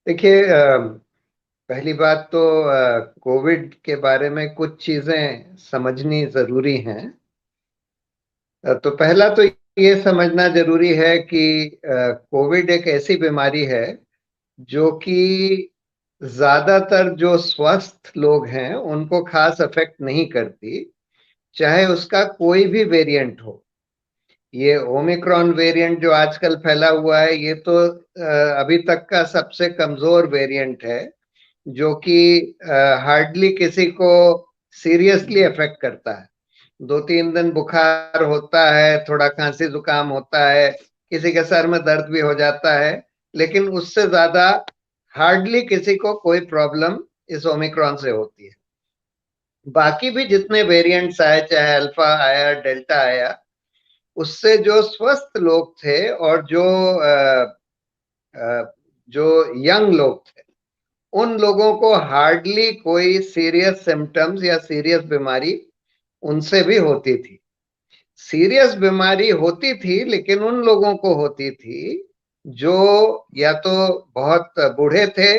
देखिए, पहली बात तो कोविड के बारे में कुछ चीजें समझनी जरूरी हैं। तो पहला तो ये समझना जरूरी है कि कोविड एक ऐसी बीमारी है जो कि ज्यादातर जो स्वस्थ लोग हैं उनको खास अफेक्ट नहीं करती, चाहे उसका कोई भी वेरिएंट हो। ये ओमिक्रॉन वेरिएंट जो आजकल फैला हुआ है, ये तो अभी तक का सबसे कमजोर वेरिएंट है, जो कि हार्डली किसी को सीरियसली अफेक्ट करता है। 2-3 दिन बुखार होता है, थोड़ा खांसी जुकाम होता है, किसी के सर में दर्द भी हो जाता है, लेकिन उससे ज्यादा हार्डली किसी को कोई प्रॉब्लम इस ओमिक्रॉन से होती है। बाकी भी जितने वेरिएंट्स आए, चाहे अल्फा आया, डेल्टा आया, उससे जो स्वस्थ लोग थे और जो यंग लोग थे, उन लोगों को हार्डली कोई सीरियस सिम्टम्स या सीरियस बीमारी उनसे भी होती थी। सीरियस बीमारी होती थी, लेकिन उन लोगों को होती थी जो या तो बहुत बूढ़े थे,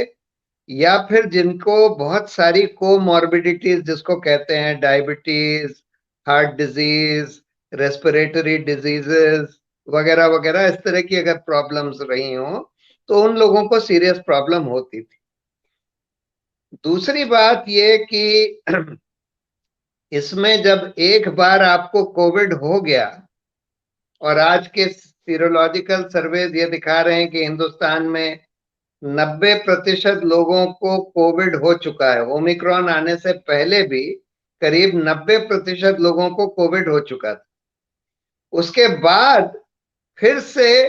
या फिर जिनको बहुत सारी कोमॉर्बिडिटीज जिसको कहते हैं, diabetes, heart disease, respiratory diseases वगैरह वगैरह, इस तरह की अगर प्रॉब्लम्स रही हो तो उन लोगों को सीरियस प्रॉब्लम होती थी। दूसरी बात ये कि इसमें जब एक बार आपको कोविड हो गया, और आज के सीरोलॉजिकल सर्वेज ये दिखा रहे हैं कि हिंदुस्तान में 90% लोगों को कोविड हो चुका है। ओमिक्रॉन आने से पहले भी करीब 90% लोगों को कोविड हो चुका था। उसके बाद फिर से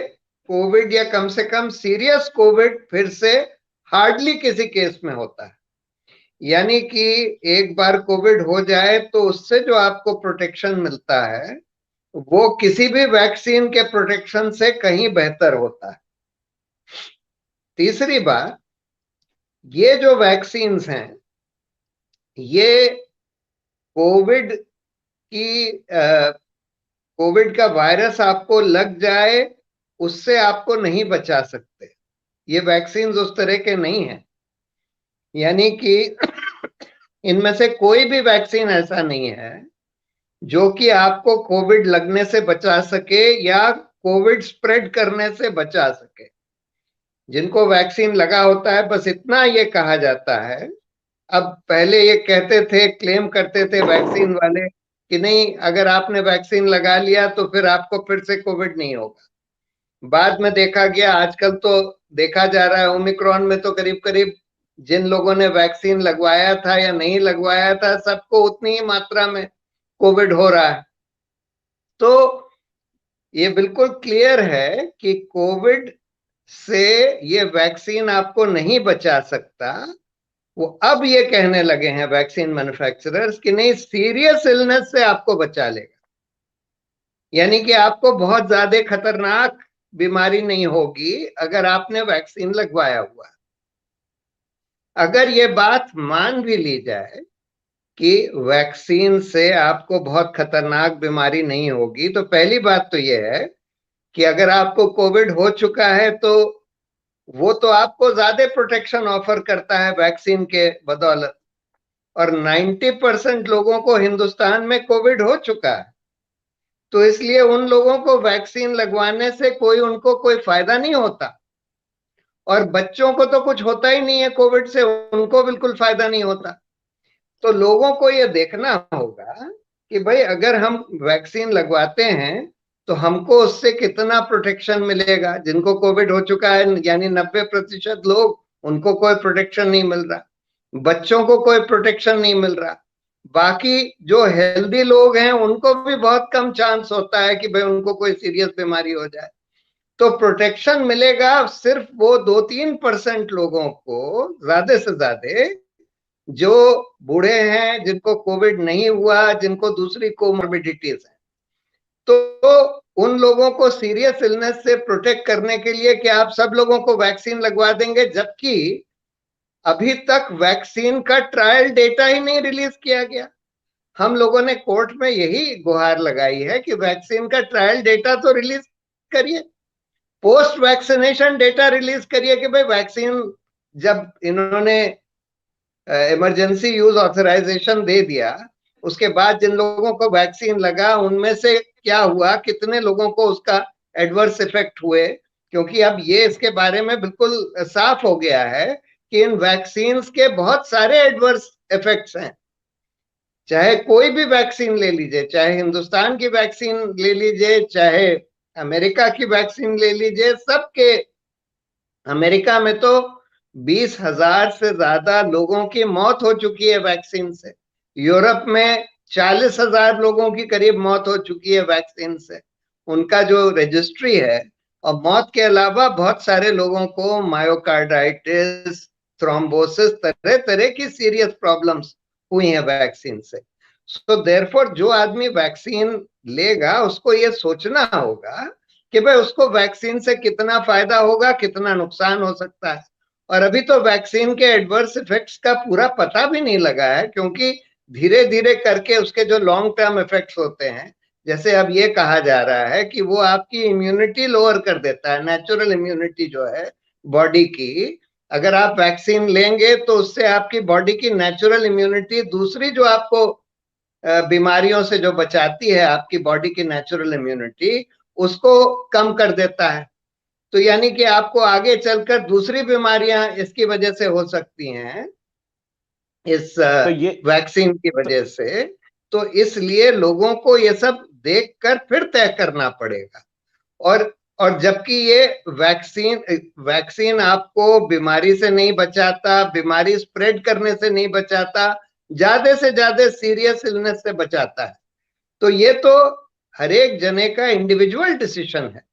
कोविड, या कम से कम सीरियस कोविड, फिर से हार्डली किसी केस में होता है। यानी कि एक बार कोविड हो जाए तो उससे जो आपको प्रोटेक्शन मिलता है वो किसी भी वैक्सीन के प्रोटेक्शन से कहीं बेहतर होता है। तीसरी बात, ये जो वैक्सीन्स हैं, ये कोविड की कोविड का वायरस आपको लग जाए उससे आपको नहीं बचा सकते। ये वैक्सीन्स उस तरह के नहीं हैं। यानी कि इनमें से कोई भी वैक्सीन ऐसा नहीं है जो कि आपको कोविड लगने से बचा सके या कोविड स्प्रेड करने से बचा सके। जिनको वैक्सीन लगा होता है, बस इतना ये कहा जाता है। अब पहले ये कहते थे, क्लेम करते थे वैक्सीन वाले कि नहीं, अगर आपने वैक्सीन लगा लिया तो फिर आपको फिर से कोविड नहीं होगा। बाद में देखा गया, आजकल तो देखा जा रहा है ओमिक्रॉन में तो करीब करीब जिन लोगों ने वैक्सीन लगवाया था या नहीं लगवाया था, सबको उतनी ही मात्रा में कोविड हो रहा है। तो ये बिल्कुल क्लियर है कि कोविड से ये वैक्सीन आपको नहीं बचा सकता। वो अब ये कहने लगे हैं वैक्सीन मैन्युफैक्चरर्स कि नहीं, सीरियस इलनेस से आपको बचा लेगा। यानी कि आपको बहुत ज्यादा खतरनाक बीमारी नहीं होगी अगर आपने वैक्सीन लगवाया हुआ। अगर ये बात मान भी ली जाए कि वैक्सीन से आपको बहुत खतरनाक बीमारी नहीं होगी, तो पहली बात तो ये है कि अगर आपको कोविड हो चुका है तो वो तो आपको ज्यादा प्रोटेक्शन ऑफर करता है वैक्सीन के बदौलत। और 90% लोगों को हिंदुस्तान में कोविड हो चुका है, तो इसलिए उन लोगों को वैक्सीन लगवाने से उनको कोई फायदा नहीं होता। और बच्चों को तो कुछ होता ही नहीं है कोविड से, उनको बिल्कुल फायदा नहीं होता। तो लोगों को ये देखना होगा कि भाई, अगर हम वैक्सीन लगवाते हैं तो हमको उससे कितना प्रोटेक्शन मिलेगा। जिनको कोविड हो चुका है, यानी 90% लोग, उनको कोई प्रोटेक्शन नहीं मिल रहा। बच्चों को कोई प्रोटेक्शन नहीं मिल रहा। बाकी जो हेल्दी लोग हैं उनको भी बहुत कम चांस होता है कि भाई उनको कोई सीरियस बीमारी हो जाए। तो प्रोटेक्शन मिलेगा सिर्फ वो 2-3% लोगों को, ज्यादा से ज्यादा, जो बूढ़े हैं, जिनको कोविड नहीं हुआ, जिनको दूसरी कोमोर्बिडिटीज है। तो उन लोगों को सीरियस इलनेस से प्रोटेक्ट करने के लिए कि आप सब लोगों को वैक्सीन लगवा देंगे, जबकि अभी तक वैक्सीन का ट्रायल डेटा ही नहीं रिलीज किया गया। हम लोगों ने कोर्ट में यही गुहार लगाई है कि वैक्सीन का ट्रायल डेटा तो रिलीज करिए, पोस्ट वैक्सीनेशन डेटा रिलीज करिए कि भाई वैक्सीन जब इन्होंने इमरजेंसी यूज ऑथराइजेशन दे दिया, उसके बाद जिन लोगों को वैक्सीन लगा उनमें से क्या हुआ, कितने लोगों को उसका एडवर्स इफेक्ट हुए, क्योंकि अब ये इसके बारे में बिल्कुल साफ हो गया है कि इन वैक्सीन के बहुत सारे एडवर्स इफेक्ट्स हैं। चाहे कोई भी वैक्सीन ले लीजिए, चाहे हिंदुस्तान की वैक्सीन ले लीजिए, चाहे अमेरिका की वैक्सीन ले लीजिए, सबके, अमेरिका में तो 20,000 से ज्यादा लोगों की मौत हो चुकी है वैक्सीन से। यूरोप में 40,000 लोगों की करीब मौत हो चुकी है वैक्सीन से। उनका जो रजिस्ट्री है, और मौत के अलावा बहुत सारे लोगों को मायोकार्डाइटिस, थ्रोम्बोसिस, तरह तरह की सीरियस प्रॉब्लम्स हुई हैं वैक्सीन से। सो देयरफॉर जो आदमी वैक्सीन लेगा उसको ये सोचना होगा कि भाई उसको वैक्सीन से कितना फायदा होगा, कितना नुकसान हो सकता है। और अभी तो वैक्सीन के एडवर्स इफेक्ट्स का पूरा पता भी नहीं लगा है, क्योंकि धीरे धीरे करके उसके जो लॉन्ग टर्म इफेक्ट्स होते हैं, जैसे अब ये कहा जा रहा है कि वो आपकी इम्यूनिटी लोअर कर देता है, नेचुरल इम्यूनिटी जो है बॉडी की। अगर आप वैक्सीन लेंगे तो उससे आपकी बॉडी की नेचुरल इम्यूनिटी, दूसरी जो आपको बीमारियों से जो बचाती है, आपकी बॉडी की नेचुरल इम्यूनिटी, उसको कम कर देता है। तो यानी कि आपको आगे चलकर दूसरी बीमारियां इसकी वजह से हो सकती हैं, इस तो ये वैक्सीन की तो, वजह से। तो इसलिए लोगों को ये सब देखकर फिर तय करना पड़ेगा। और जबकि ये वैक्सीन वैक्सीन आपको बीमारी से नहीं बचाता, बीमारी स्प्रेड करने से नहीं बचाता, ज्यादा से ज्यादा सीरियस इलनेस से बचाता है। तो ये तो हर एक जने का इंडिविजुअल डिसीजन है।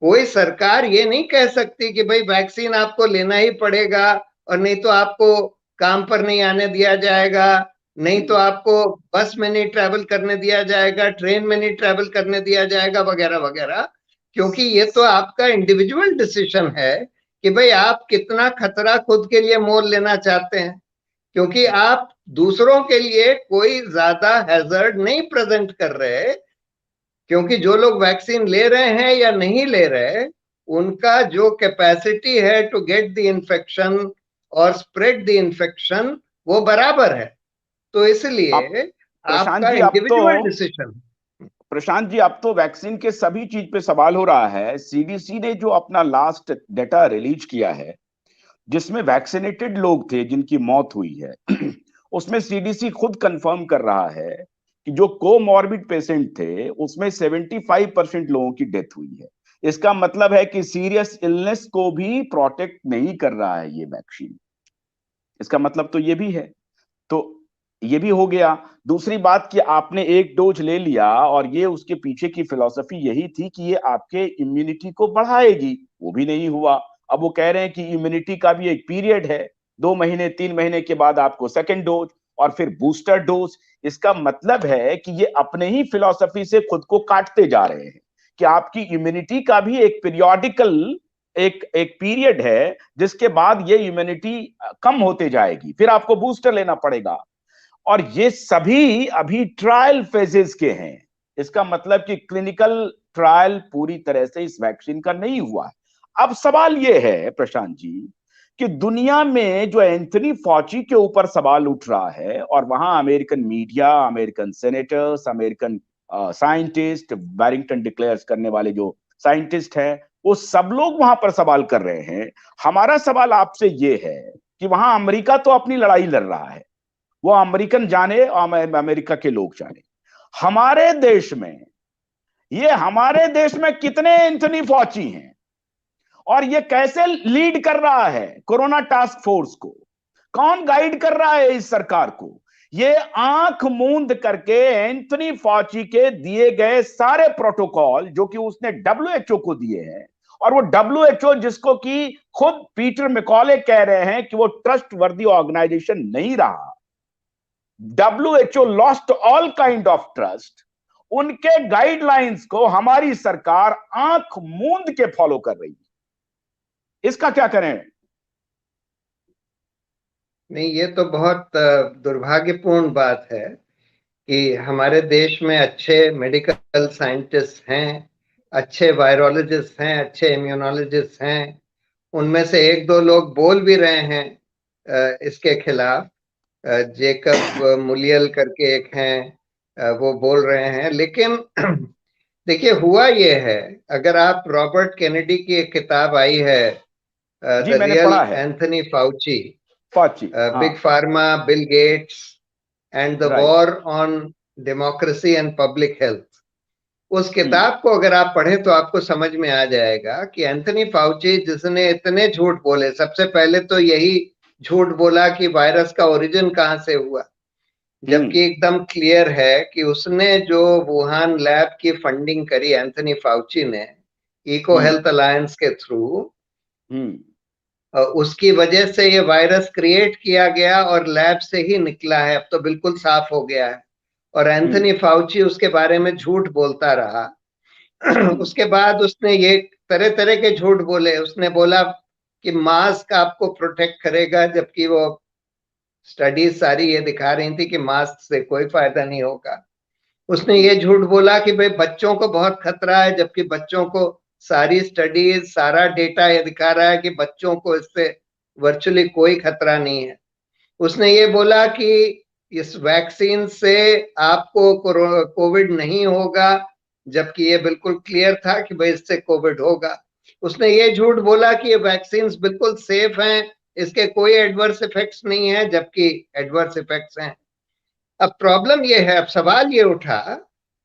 कोई सरकार ये नहीं कह सकती कि भाई वैक्सीन आपको लेना ही पड़ेगा, और नहीं तो आपको काम पर नहीं आने दिया जाएगा, नहीं तो आपको बस में नहीं ट्रैवल करने दिया जाएगा, ट्रेन में नहीं ट्रैवल करने दिया जाएगा, वगैरह वगैरह। क्योंकि ये तो आपका इंडिविजुअल डिसीजन है कि भाई आप कितना खतरा खुद के लिए मोल लेना चाहते हैं। क्योंकि आप दूसरों के लिए कोई ज्यादा हैजर्ड नहीं प्रेजेंट कर रहे, क्योंकि जो लोग वैक्सीन ले रहे हैं या नहीं ले रहे, उनका जो कैपेसिटी है टू गेट द इन्फेक्शन और स्प्रेड द इन्फेक्शन, वो बराबर है। तो आप इसलिए प्रशांत आपका जी, आप तो इंडिविजुअल डिसीजन। प्रशांत जी, अब तो वैक्सीन के सभी चीज पे सवाल हो रहा है। सीडीसी ने जो अपना लास्ट डेटा रिलीज किया है, जिसमें वैक्सीनेटेड लोग थे जिनकी मौत हुई है, उसमें सीडीसी खुद कंफर्म कर रहा है कि जो कोमॉर्बिड पेशेंट थे उसमें 75% लोगों की डेथ हुई है। इसका मतलब है कि सीरियस इलनेस को भी प्रोटेक्ट नहीं कर रहा है ये वैक्सीन। इसका मतलब तो ये भी है। तो ये भी हो गया। दूसरी बात कि आपने एक डोज ले लिया और ये उसके पीछे की फिलॉसफी यही थी कि ये आपके इम्यूनिटी को बढ़ाएगी, वो भी नहीं हुआ। अब वो कह रहे हैं कि इम्यूनिटी का भी एक पीरियड है, 2 महीने 3 महीने के बाद आपको सेकेंड डोज और फिर बूस्टर डोज। इसका मतलब है कि ये अपने ही फिलॉसफी से खुद को काटते जा रहे हैं कि आपकी इम्यूनिटी का भी एक पीरियोडिकल एक एक पीरियड है, जिसके बाद ये इम्यूनिटी कम होते जाएगी, फिर आपको बूस्टर लेना पड़ेगा। और ये सभी अभी ट्रायल फेजेस के हैं। इसका मतलब कि क्लिनिकल ट्रायल पूरी तरह से इस वैक्सीन का नहीं हुआ है। अब सवाल ये है प्रशांत जी कि दुनिया में जो एंथनी फॉची के ऊपर सवाल उठ रहा है, और वहां American media, American senators, American scientist, Barrington declares करने वाले जो साइंटिस्ट हैं, वो सब लोग वहां पर सवाल कर रहे हैं। हमारा सवाल आपसे ये है कि वहां अमेरिका तो अपनी लड़ाई लड़ रहा है, वो अमेरिकन जाने और अमेरिका के लोग जाने। हमारे देश में, ये हमारे देश में कितने एंथनी फॉची हैं, और ये कैसे लीड कर रहा है कोरोना टास्क फोर्स को? कौन गाइड कर रहा है इस सरकार को? ये आंख मूंद करके एंथनी फॉची के दिए गए सारे प्रोटोकॉल जो कि उसने डब्ल्यूएचओ को दिए हैं, और वो डब्ल्यूएचओ जिसको कि खुद पीटर मैकॉले कह रहे हैं कि वो ट्रस्ट वर्दी ऑर्गेनाइजेशन नहीं रहा, WHO lost all kind of trust, उनके गाइडलाइंस को हमारी सरकार आंख मूंद के फॉलो कर रही है। इसका क्या करें? नहीं, ये तो बहुत दुर्भाग्यपूर्ण बात है कि हमारे देश में अच्छे मेडिकल साइंटिस्ट हैं, अच्छे वायरोलॉजिस्ट हैं, अच्छे इम्यूनोलॉजिस्ट हैं, उनमें से एक दो लोग बोल भी रहे हैं इसके खिलाफ। जेकब मुलियल करके एक हैं, वो बोल रहे हैं। लेकिन देखिए, हुआ ये है, अगर आप रॉबर्ट केनेडी की एक किताब आई है, जी द मैंने रियल पढ़ा है। एंथनी फाउची, फाची, हाँ। Big pharma, Bill Gates and the right. War on democracy and public health, उस हम्म। किताब को अगर आप पढ़ें तो आपको समझ में आ जाएगा कि एंथनी फाउची, जिसने इतने झूठ बोले, सबसे पहले तो यही झूठ बोला कि वायरस का ओरिजिन कहां से हुआ, हम्म। जबकि एकदम क्लियर है कि उसने जो वुहान लैब की फंडिंग करी एंथनी फाउची ने, इको हम्म। हेल्थ अलायंस के थ्रू, हम्म। उसकी वजह से ये वायरस क्रिएट किया गया और लैब से ही निकला है, अब तो बिल्कुल साफ हो गया है। और हम्म। एंथनी फाउची उसके बारे में झूठ बोलता रहा। हम्म। उसके बाद उसने ये तरह तरह के झूठ बोले। उसने बोला कि मास्क आपको प्रोटेक्ट करेगा, जबकि वो स्टडीज सारी ये दिखा रही थी कि मास्क से कोई फायदा नहीं होगा। उसने ये झूठ बोला कि भाई बच्चों को बहुत खतरा है, जबकि बच्चों को सारी स्टडीज, सारा डेटा ये दिखा रहा है कि बच्चों को इससे वर्चुअली कोई खतरा नहीं है। उसने ये बोला कि इस वैक्सीन से आपको कोविड नहीं होगा, जबकि ये बिल्कुल क्लियर था कि भाई इससे कोविड होगा। उसने ये झूठ बोला कि ये वैक्सीन बिल्कुल सेफ हैं, इसके कोई एडवर्स इफेक्ट्स नहीं है, जबकि एडवर्स इफेक्ट्स हैं। अब प्रॉब्लम ये है, अब सवाल ये उठा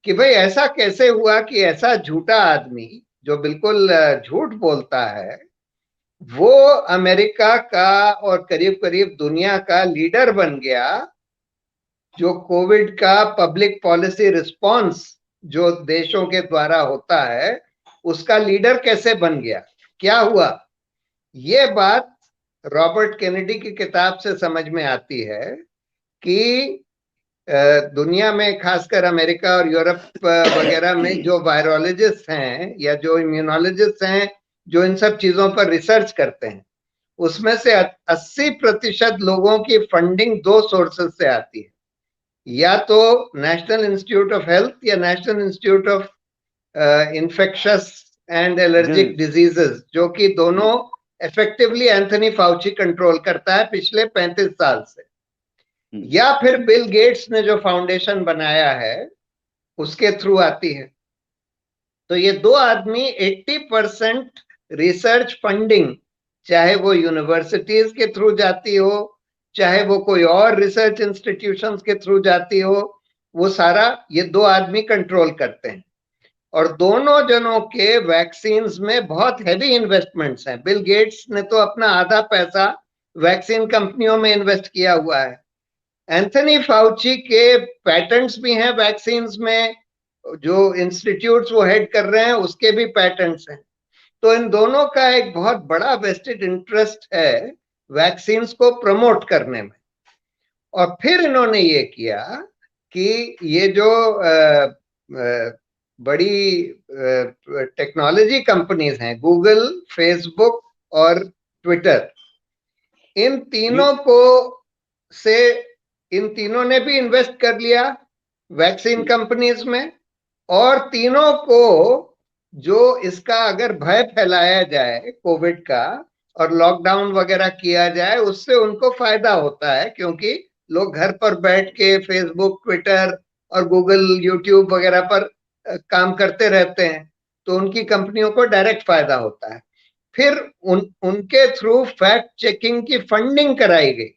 कि भाई ऐसा कैसे हुआ कि ऐसा झूठा आदमी जो बिल्कुल झूठ बोलता है, वो अमेरिका का और करीब करीब दुनिया का लीडर बन गया, जो कोविड का पब्लिक पॉलिसी रिस्पांस जो देशों के द्वारा होता है, उसका लीडर कैसे बन गया, क्या हुआ। ये बात रॉबर्ट केनेडी की किताब से समझ में आती है कि दुनिया में, खासकर अमेरिका और यूरोप वगैरह में, जो वायरोलॉजिस्ट हैं या जो इम्यूनोलॉजिस्ट हैं, जो इन सब चीजों पर रिसर्च करते हैं, उसमें से 80% लोगों की फंडिंग दो सोर्सेस से आती है। या तो नेशनल इंस्टीट्यूट ऑफ हेल्थ या national institute of infectious and allergic disease. Diseases, जो कि दोनों इफेक्टिवली एंथनी फाउची कंट्रोल करता है पिछले 35 साल से। या फिर बिल गेट्स ने जो फाउंडेशन बनाया है, उसके थ्रू आती है। तो ये दो आदमी 80% रिसर्च फंडिंग, चाहे वो यूनिवर्सिटीज के थ्रू जाती हो, चाहे वो कोई और रिसर्च इंस्टीट्यूशंस के थ्रू जाती हो, वो सारा ये दो आदमी कंट्रोल करते हैं। और दोनों जनों के वैक्सीन्स में बहुत हैवी इन्वेस्टमेंट्स हैं। बिल गेट्स ने तो अपना आधा पैसा वैक्सीन कंपनियों में इन्वेस्ट किया हुआ है। एंथनी फाउची के पैटेंट्स भी हैं वैक्सीन्स में, जो इंस्टीट्यूट्स वो हेड कर रहे हैं उसके भी पैटेंट्स हैं। तो इन दोनों का एक बहुत बड़ा वेस्टेड इंटरेस्ट है वैक्सीन्स को प्रमोट करने में। और फिर इन्होंने ये किया कि ये जो बड़ी टेक्नोलॉजी कंपनीज हैं, गूगल, फेसबुक और ट्विटर, इन तीनों को से इन तीनों ने भी इन्वेस्ट कर लिया वैक्सीन कंपनीज में। और तीनों को, जो इसका अगर भय फैलाया जाए कोविड का और लॉकडाउन वगैरह किया जाए, उससे उनको फायदा होता है, क्योंकि लोग घर पर बैठ के फेसबुक, ट्विटर और गूगल, यूट्यूब वगैरह पर काम करते रहते हैं, तो उनकी कंपनियों को डायरेक्ट फायदा होता है। फिर उनके थ्रू फैक्ट चेकिंग की फंडिंग कराई गई।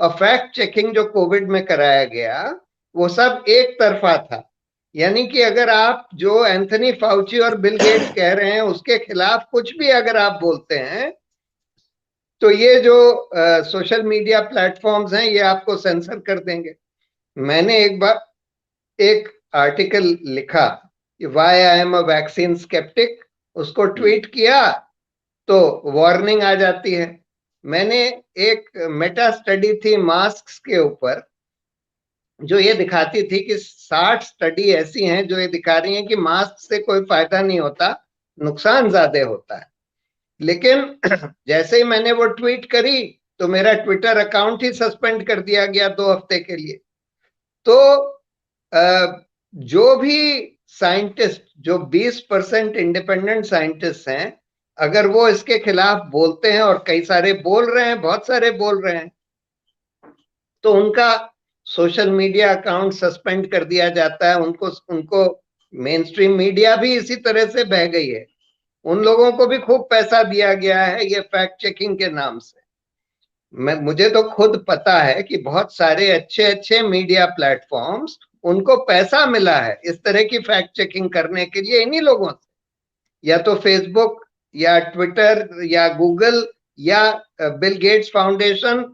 और फैक्ट चेकिंग जो कोविड में कराया गया, वो सब एक तरफा था। यानी कि अगर आप जो एंथनी फाउची और बिल गेट्स कह रहे हैं उसके खिलाफ कुछ भी अगर आप बोलते हैं, तो ये जो सोशल मीडिया प्लेटफॉर्म्स हैं, ये आपको सेंसर कर देंगे। मैंने एक बार एक आर्टिकल लिखा, why I am a vaccine sceptic, उसको ट्वीट किया तो वार्निंग आ जाती है। मैंने एक मेटा स्टडी थी मास्क के ऊपर, जो ये दिखाती थी कि 60 स्टडी ऐसी हैं जो ये दिखा रही हैं कि मास्क से कोई फायदा नहीं होता, नुकसान ज्यादा होता है। लेकिन जैसे ही मैंने वो ट्वीट करी, तो मेरा ट्विटर अकाउंट ही सस्पेंड कर दिया गया 2 हफ्ते के लिए। तो जो भी साइंटिस्ट, जो 20% इंडिपेंडेंट साइंटिस्ट हैं, अगर वो इसके खिलाफ बोलते हैं, और कई सारे बोल रहे हैं, बहुत सारे बोल रहे हैं, तो उनका सोशल मीडिया अकाउंट सस्पेंड कर दिया जाता है। उनको उनको मेन स्ट्रीम मीडिया भी इसी तरह से बह गई है। उन लोगों को भी खूब पैसा दिया गया है ये फैक्ट चेकिंग के नाम से। मुझे तो खुद पता है कि बहुत सारे अच्छे अच्छे मीडिया प्लेटफॉर्म्स, उनको पैसा मिला है इस तरह की फैक्ट चेकिंग करने के लिए इन्हीं लोगों से। या तो फेसबुक या ट्विटर या गूगल या बिल गेट्स फाउंडेशन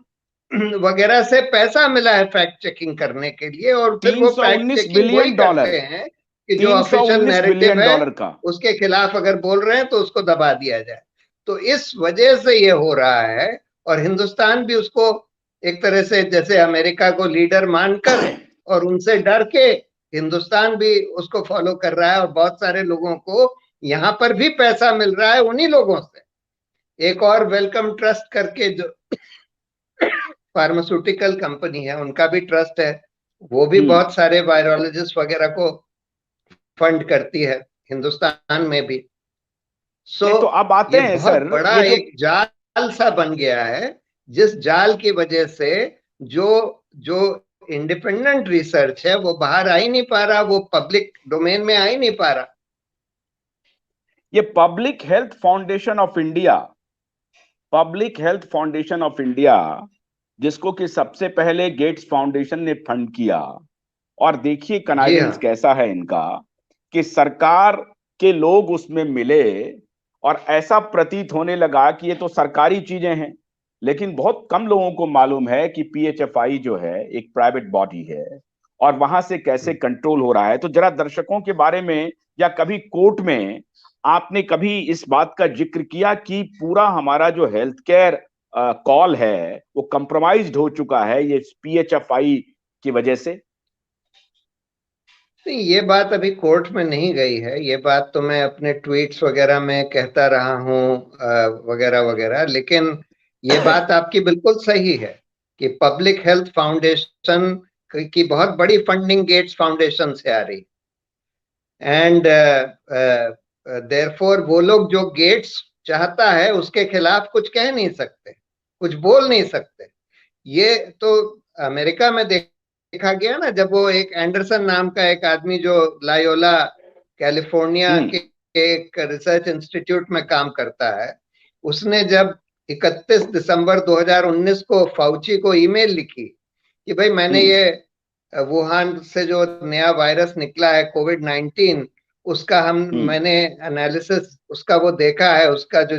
वगैरह से पैसा मिला है फैक्ट चेकिंग करने के लिए, और फिर वो फैक्ट 319 चेकिंग वही बिलियन डॉलर, करते हैं कि जो ऑफिशियल 319 नैरेटिव बिलियन है डॉलर का। उसके खिलाफ अगर बोल रहे हैं तो उसको दबा दिया जाए। तो इस वजह से ये हो रहा है, और हिंदुस्तान भी उसको एक तरह से जैसे अमेरिका को लीडर मानकर और उनसे डर के हिंदुस्तान भी उसको फॉलो कर रहा है, और बहुत सारे लोगों को यहाँ पर भी पैसा मिल रहा है उन्हीं लोगों से। एक और वेलकम ट्रस्ट करके जो फार्मास्यूटिकल कंपनी है, उनका भी ट्रस्ट है, वो भी बहुत सारे वायरोलॉजिस्ट वगैरह को फंड करती है हिंदुस्तान में भी। सो नहीं तो अब आते ये हैं बहुत सर, बड़ा ये जो एक जाल सा बन गया है, जिस जाल की वजह से जो जो इंडिपेंडेंट रिसर्च है वो बाहर आ ही नहीं पा रहा, वो पब्लिक डोमेन में आ ही नहीं पा रहा। ये public health foundation of India, public health foundation of India, जिसको कि सबसे पहले गेट्स फाउंडेशन ने फंड किया, और देखिए जी हाँ। कनाइवेंस कैसा है इनका, कि सरकार के लोग उसमें मिले और ऐसा प्रतीत होने लगा कि ये तो सरकारी चीजें हैं। लेकिन बहुत कम लोगों को मालूम है कि पीएचएफआई जो है एक प्राइवेट बॉडी है, और वहां से कैसे कंट्रोल हो रहा है। तो जरा दर्शकों के बारे में, या कभी कोर्ट में आपने कभी इस बात का जिक्र किया कि पूरा हमारा जो हेल्थ केयर कॉल है वो कंप्रोमाइज्ड हो चुका है ये पीएचएफआई की वजह से? नहीं, ये बात अभी कोर्ट में नहीं गई है। ये बात तो मैं अपने ट्वीट्स वगैरह में कहता रहा हूँ, वगैरह वगैरह। लेकिन ये बात आपकी बिल्कुल सही है कि पब्लिक हेल्थ फाउंडेशन की बहुत बड़ी फंडिंग गेट्स फाउंडेशन से आ रही, एंड देयरफॉर वो लोग जो गेट्स चाहता है उसके खिलाफ कुछ कह नहीं सकते, कुछ बोल नहीं सकते। ये तो अमेरिका में देखा गया ना, जब वो एक एंडरसन नाम का एक आदमी जो लायोला कैलिफोर्निया के एक रिसर्च इंस्टीट्यूट में काम करता है, उसने जब 31 दिसंबर 2019 को फाउची को ईमेल लिखी कि भाई मैंने ये वुहान से जो नया वायरस निकला है कोविड-19, उसका मैंने एनालिसिस उसका वो देखा है, उसका जो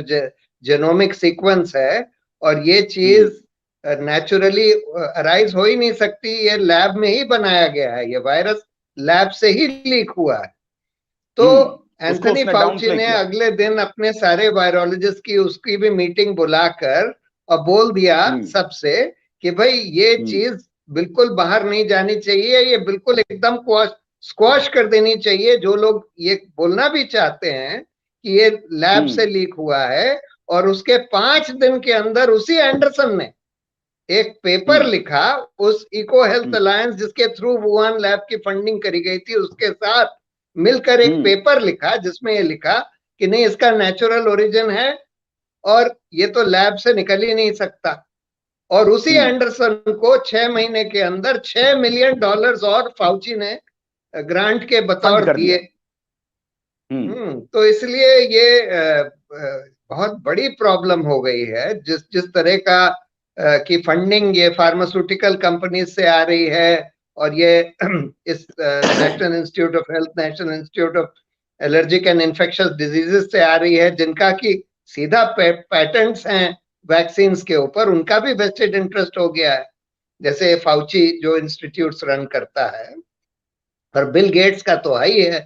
जेनोमिक सीक्वेंस है, और ये चीज नेचुरली अराइज हो ही नहीं सकती, ये लैब में ही बनाया गया है, ये वायरस लैब से ही लीक हुआ है। तो उसको एंथनी उसने डाउन फाउची प्ले ने किया। अगले दिन अपने सारे वायरोलॉजिस्ट की उसकी भी मीटिंग बुलाकर और बोल दिया सबसे कि भाई ये चीज बिल्कुल बाहर नहीं जानी चाहिए, ये बिल्कुल एकदम स्क्वाश कर देनी चाहिए। जो लोग ये बोलना भी चाहते हैं कि ये लैब से लीक हुआ है, और उसके 5 दिन के अंदर उसी एंडरसन ने एक पेपर लिखा उस इको हेल्थ अलायंस जिसके थ्रू वुहान लैब की फंडिंग करी गई थी, उसके साथ मिलकर एक पेपर लिखा जिसमें ये लिखा कि नहीं, इसका नेचुरल ओरिजिन है और ये तो लैब से निकल ही नहीं सकता। और उसी एंडरसन को 6 महीने के अंदर $6 मिलियन और फाउची ने ग्रांट के बतौर दिए। तो इसलिए ये बहुत बड़ी प्रॉब्लम हो गई है। जिस जिस तरह का की फंडिंग ये फार्मास्यूटिकल कंपनी से आ रही है, और ये इस national institute of health, national institute of allergic and infectious diseases से आ रही है, जिनका की सीधा पैटेंट्स हैं वैक्सीन के ऊपर, उनका भी वेस्टेड इंटरेस्ट हो गया है, जैसे फाउची जो इंस्टीट्यूट रन करता है, और बिल गेट्स का तो ही है।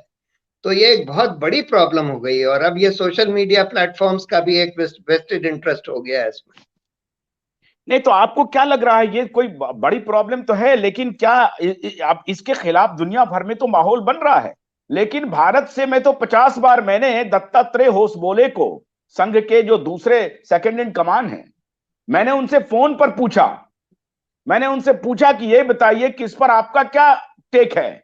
तो ये एक बहुत बड़ी प्रॉब्लम हो गई है, और अब ये सोशल मीडिया प्लेटफॉर्म्स का भी एक वेस्टेड इंटरेस्ट हो गया है इसमें। नहीं तो आपको क्या लग रहा है, ये कोई बड़ी प्रॉब्लम तो है, लेकिन क्या आप इसके खिलाफ दुनिया भर में तो माहौल बन रहा है, लेकिन भारत से मैं तो 50 बार, मैंने दत्तात्रेय होसबोले को, संघ के जो दूसरे सेकंड इन कमान है, मैंने उनसे फोन पर पूछा, मैंने उनसे पूछा कि ये बताइए कि इस पर आपका क्या टेक है।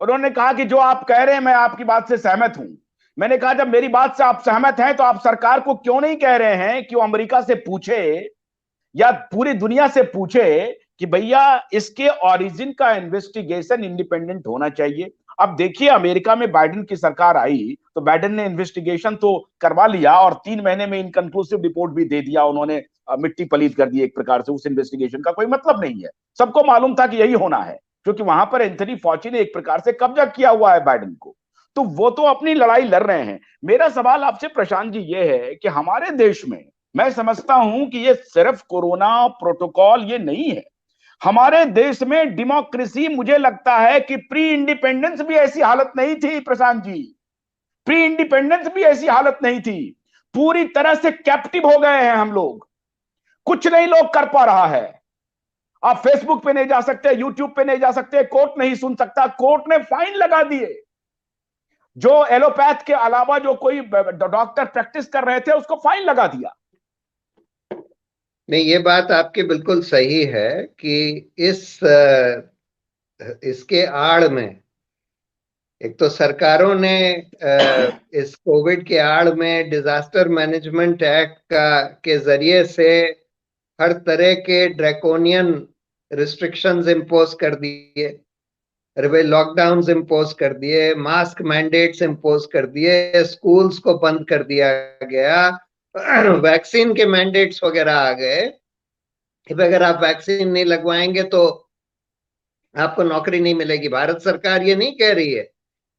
उन्होंने कहा कि जो आप कह रहे हैं मैं आपकी बात से सहमत हूं, मैंने कहा जब मेरी बात से आप सहमत हैं तो आप सरकार को क्यों नहीं कह रहे हैं कि वो अमेरिका से पूछे या पूरी दुनिया से पूछे कि भैया इसके ओरिजिन का इन्वेस्टिगेशन इंडिपेंडेंट होना चाहिए। अब देखिए अमेरिका में बाइडेन की सरकार आई तो बाइडेन ने इन्वेस्टिगेशन तो करवा लिया और 3 महीने में इनकंक्लूसिव रिपोर्ट भी दे दिया उन्होंने। मिट्टी पलीत कर दी एक प्रकार से। उस इन्वेस्टिगेशन का कोई मतलब नहीं है। सबको मालूम था कि यही होना है क्योंकि वहां पर एंथनी फॉची ने एक प्रकार से कब्जा किया हुआ है बाइडेन को। तो वो तो अपनी लड़ाई लड़ रहे हैं। मेरा सवाल आपसे प्रशांत जी ये है कि हमारे देश में मैं समझता हूं कि ये सिर्फ कोरोना प्रोटोकॉल ये नहीं है। हमारे देश में डेमोक्रेसी मुझे लगता है कि प्री इंडिपेंडेंस भी ऐसी हालत नहीं थी प्रशांत जी। प्री इंडिपेंडेंस भी ऐसी हालत नहीं थी। पूरी तरह से कैप्टिव हो गए हैं हम लोग। कुछ नहीं लोग कर पा रहा है। आप फेसबुक पे नहीं जा सकते, यूट्यूब पे नहीं जा सकते, कोर्ट नहीं सुन सकता। कोर्ट ने फाइन लगा दिए। जो एलोपैथ के अलावा जो कोई डॉक्टर प्रैक्टिस कर रहे थे उसको फाइन लगा दिया। नहीं, ये बात आपकी बिल्कुल सही है कि इसके आड़ में एक तो सरकारों ने इस कोविड के आड़ में डिजास्टर मैनेजमेंट एक्ट का के जरिए से हर तरह के ड्रैकोनियन रिस्ट्रिक्शंस इम्पोज कर दिए, लॉकडाउन इम्पोज कर दिए, मास्क मैंडेट्स इम्पोज कर दिए, स्कूल्स को बंद कर दिया गया, वैक्सीन के मैंडेट्स वगैरह आ गए कि अगर आप वैक्सीन नहीं लगवाएंगे तो आपको नौकरी नहीं मिलेगी। भारत सरकार ये नहीं कह रही है।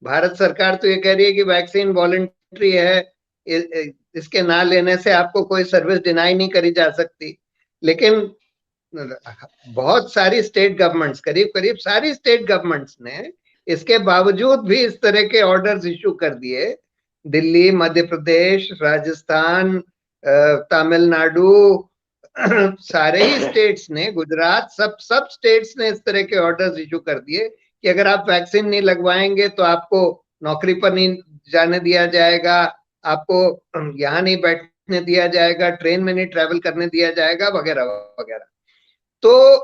भारत सरकार तो ये कह रही है कि वैक्सीन वॉलंटरी है, इसके ना लेने से आपको कोई सर्विस डिनाई नहीं करी जा सकती। लेकिन बहुत सारी स्टेट गवर्नमेंट्स, करीब करीब सारी स्टेट गवर्नमेंट्स ने इसके बावजूद भी इस तरह के ऑर्डर्स इशू कर दिए। दिल्ली, मध्य प्रदेश, राजस्थान, तमिलनाडु, सारे ही स्टेट्स ने, गुजरात, सब स्टेट्स ने इस तरह के ऑर्डर्स इशू कर दिए कि अगर आप वैक्सीन नहीं लगवाएंगे तो आपको नौकरी पर नहीं जाने दिया जाएगा, आपको यहाँ नहीं बैठने दिया जाएगा, ट्रेन में नहीं ट्रेवल करने दिया जाएगा, वगैरह वगैरह। तो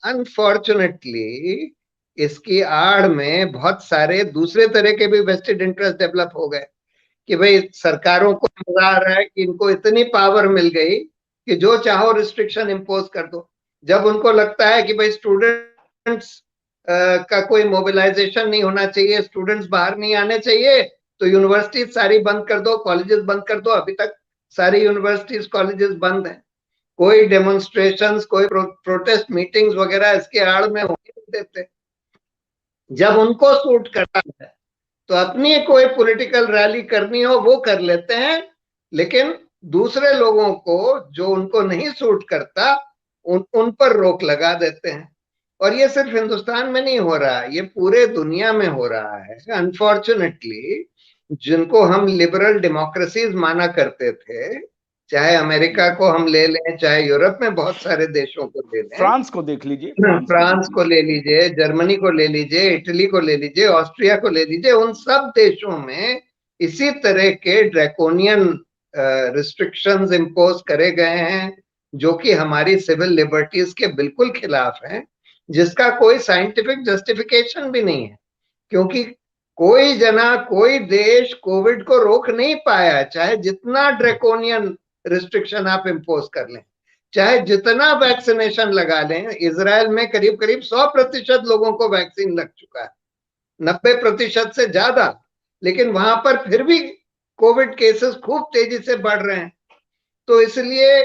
अनफॉर्चुनेटली इसकी आड़ में बहुत सारे दूसरे तरह के भी वेस्टेड इंटरेस्ट डेवलप हो गए कि भाई सरकारों को मजा आ रहा है कि इनको इतनी पावर मिल गई कि जो चाहो रिस्ट्रिक्शन इम्पोज कर दो। जब उनको लगता है कि भाई स्टूडेंट्स का कोई मोबिलाइजेशन नहीं होना चाहिए, स्टूडेंट्स बाहर नहीं आने चाहिए, तो यूनिवर्सिटीज सारी बंद कर दो, कॉलेजेस बंद कर दो। अभी तक सारी यूनिवर्सिटीज कॉलेजेस बंद हैं। कोई डेमोन्स्ट्रेशंस, कोई प्रोटेस्ट मीटिंग्स वगैरह इसके आड़ में होने नहीं देते। जब उनको सूट करता है तो अपनी कोई पॉलिटिकल रैली करनी हो वो कर लेते हैं, लेकिन दूसरे लोगों को जो उनको नहीं सूट करता उन पर रोक लगा देते हैं। और ये सिर्फ हिंदुस्तान में नहीं हो रहा है, ये पूरे दुनिया में हो रहा है। अनफॉर्चुनेटली जिनको हम लिबरल डेमोक्रेसीज माना करते थे, चाहे अमेरिका को हम ले लें, चाहे यूरोप में बहुत सारे देशों को ले लें, फ्रांस को देख लीजिए, फ्रांस को ले लीजिए, जर्मनी को ले लीजिए, इटली को ले लीजिए, ऑस्ट्रिया को ले लीजिए, उन सब देशों में इसी तरह के ड्रैकोनियन रिस्ट्रिक्शंस इम्पोज करे गए हैं जो कि हमारी सिविल लिबर्टीज के बिल्कुल खिलाफ हैं, जिसका कोई साइंटिफिक जस्टिफिकेशन भी नहीं है। क्योंकि कोई देश कोविड को रोक नहीं पाया, चाहे जितना ड्रैकोनियन रिस्ट्रिक्शन आप इम्पोज कर लें, चाहे जितना वैक्सीनेशन लगा लें। इजराइल में करीब करीब 100% लोगों को वैक्सीन लग चुका है, 90% से ज्यादा, लेकिन वहां पर फिर भी कोविड केसेस खूब तेजी से बढ़ रहे हैं। तो इसलिए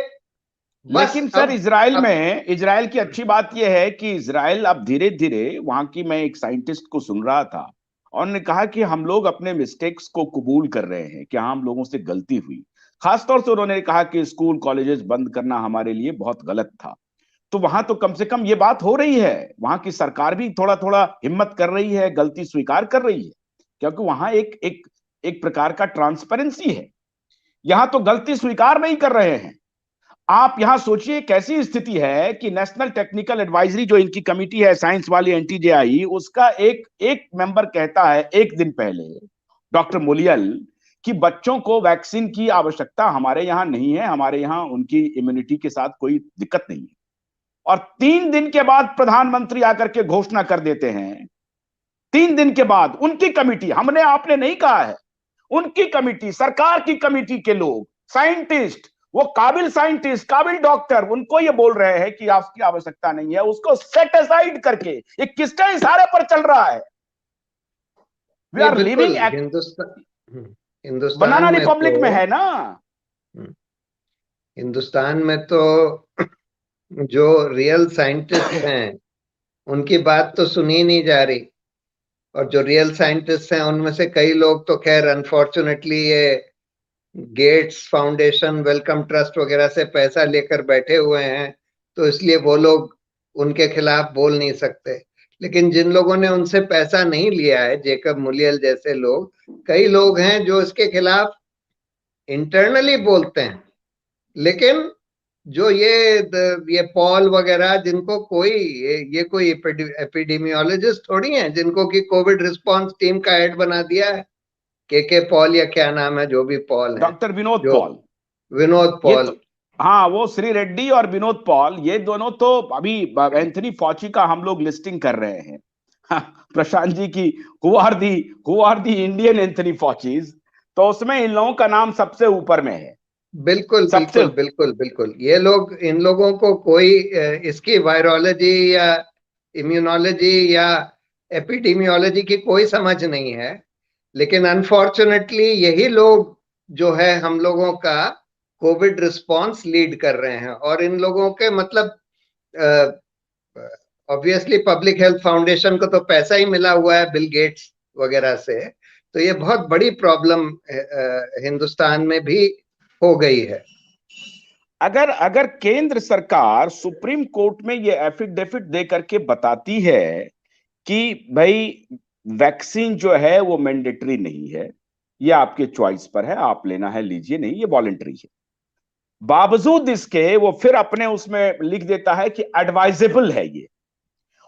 लेकिन सर इजराइल की अच्छी बात यह है कि इजराइल अब धीरे धीरे, वहां की मैं एक साइंटिस्ट को सुन रहा था और ने कहा कि हम लोग अपने मिस्टेक्स को कबूल कर रहे हैं कि हम लोगों से गलती हुई। खासतौर से उन्होंने कहा कि स्कूल कॉलेजेस बंद करना हमारे लिए बहुत गलत था। तो वहां तो कम से कम ये बात हो रही है, वहां की सरकार भी थोड़ा थोड़ा हिम्मत कर रही है, गलती स्वीकार कर रही है, क्योंकि वहां एक एक एक प्रकार का ट्रांसपेरेंसी है। यहां तो गलती स्वीकार नहीं कर रहे हैं। आप यहां सोचिए कैसी स्थिति है कि नेशनल टेक्निकल एडवाइजरी जो इनकी कमिटी है साइंस वाली एनटीजेआई, उसका एक एक मेंबर कहता है एक दिन पहले, डॉक्टर मोलियल, कि बच्चों को वैक्सीन की आवश्यकता हमारे यहां नहीं है, हमारे यहां उनकी इम्यूनिटी के साथ कोई दिक्कत नहीं है। और 3 दिन के बाद प्रधानमंत्री आकर के घोषणा कर देते हैं, 3 दिन के बाद उनकी कमिटी, हमने आपने नहीं कहा है, उनकी कमिटी, सरकार की कमिटी के लोग, साइंटिस्ट, वो काबिल साइंटिस्ट, काबिल डॉक्टर, उनको ये बोल रहे हैं कि आपकी आवश्यकता नहीं है, उसको सेट असाइड करके ये किसके इशारे पर चल रहा है? वी नहीं आर लिविंग, बिल्कुल, हिंदुस्तान बनाना में तो रिपब्लिक में है ना। हम्म, हिंदुस्तान में तो जो रियल साइंटिस्ट हैं उनकी बात तो सुनी नहीं जा रही, और जो रियल साइंटिस्ट हैं उनमें से कई लोग तो खैर अनफॉर्चुनेटली ये गेट्स फाउंडेशन, वेलकम ट्रस्ट वगैरह से पैसा लेकर बैठे हुए हैं, तो इसलिए वो लोग उनके खिलाफ बोल नहीं सकते। लेकिन जिन लोगों ने उनसे पैसा नहीं लिया है, जेकब मूलियल जैसे लोग, कई लोग हैं जो इसके खिलाफ इंटरनली बोलते हैं। लेकिन जो ये पॉल वगैरह, जिनको कोई ये कोई एपिडेमियोलॉजिस्ट थोड़ी हैं जिनको कि कोविड रिस्पांस टीम का हेड बना दिया है, के पॉल या क्या नाम है, जो भी पॉल है, डॉक्टर विनोद जो पॉल, विनोद ये पॉल। तो, हाँ, वो श्री रेड्डी और विनोद पॉल, ये दोनों तो अभी एंथनी फॉची का हम लोग लिस्टिंग कर रहे हैं। हाँ, प्रशांत जी की who are the Indian Anthony Faucis, तो उसमें इन लोगों का नाम सबसे ऊपर में है। बिल्कुल सबसे बिल्कुल बिल्कुल बिल्कुल, ये लोग, इन लोगों को कोई इसकी वायरोलॉजी या इम्यूनोलॉजी या एपिडेमियोलॉजी की कोई समझ नहीं है। लेकिन अनफॉर्चुनेटली यही लोग जो है हम लोगों का कोविड रिस्पांस लीड कर रहे हैं, और इन लोगों के मतलब ऑब्वियसली पब्लिक हेल्थ फाउंडेशन को तो पैसा ही मिला हुआ है बिल गेट्स वगैरह से, तो ये बहुत बड़ी प्रॉब्लम हिंदुस्तान में भी हो गई है। अगर अगर केंद्र सरकार सुप्रीम कोर्ट में ये एफिडेविट दे करके बताती है कि भाई वैक्सीन जो है वो मैंडेटरी नहीं है, ये आपके चॉइस पर है, आप लेना है लीजिए, नहीं ये वॉलेंटरी है, बावजूद इसके वो फिर अपने उसमें लिख देता है कि एडवाइजेबल है ये,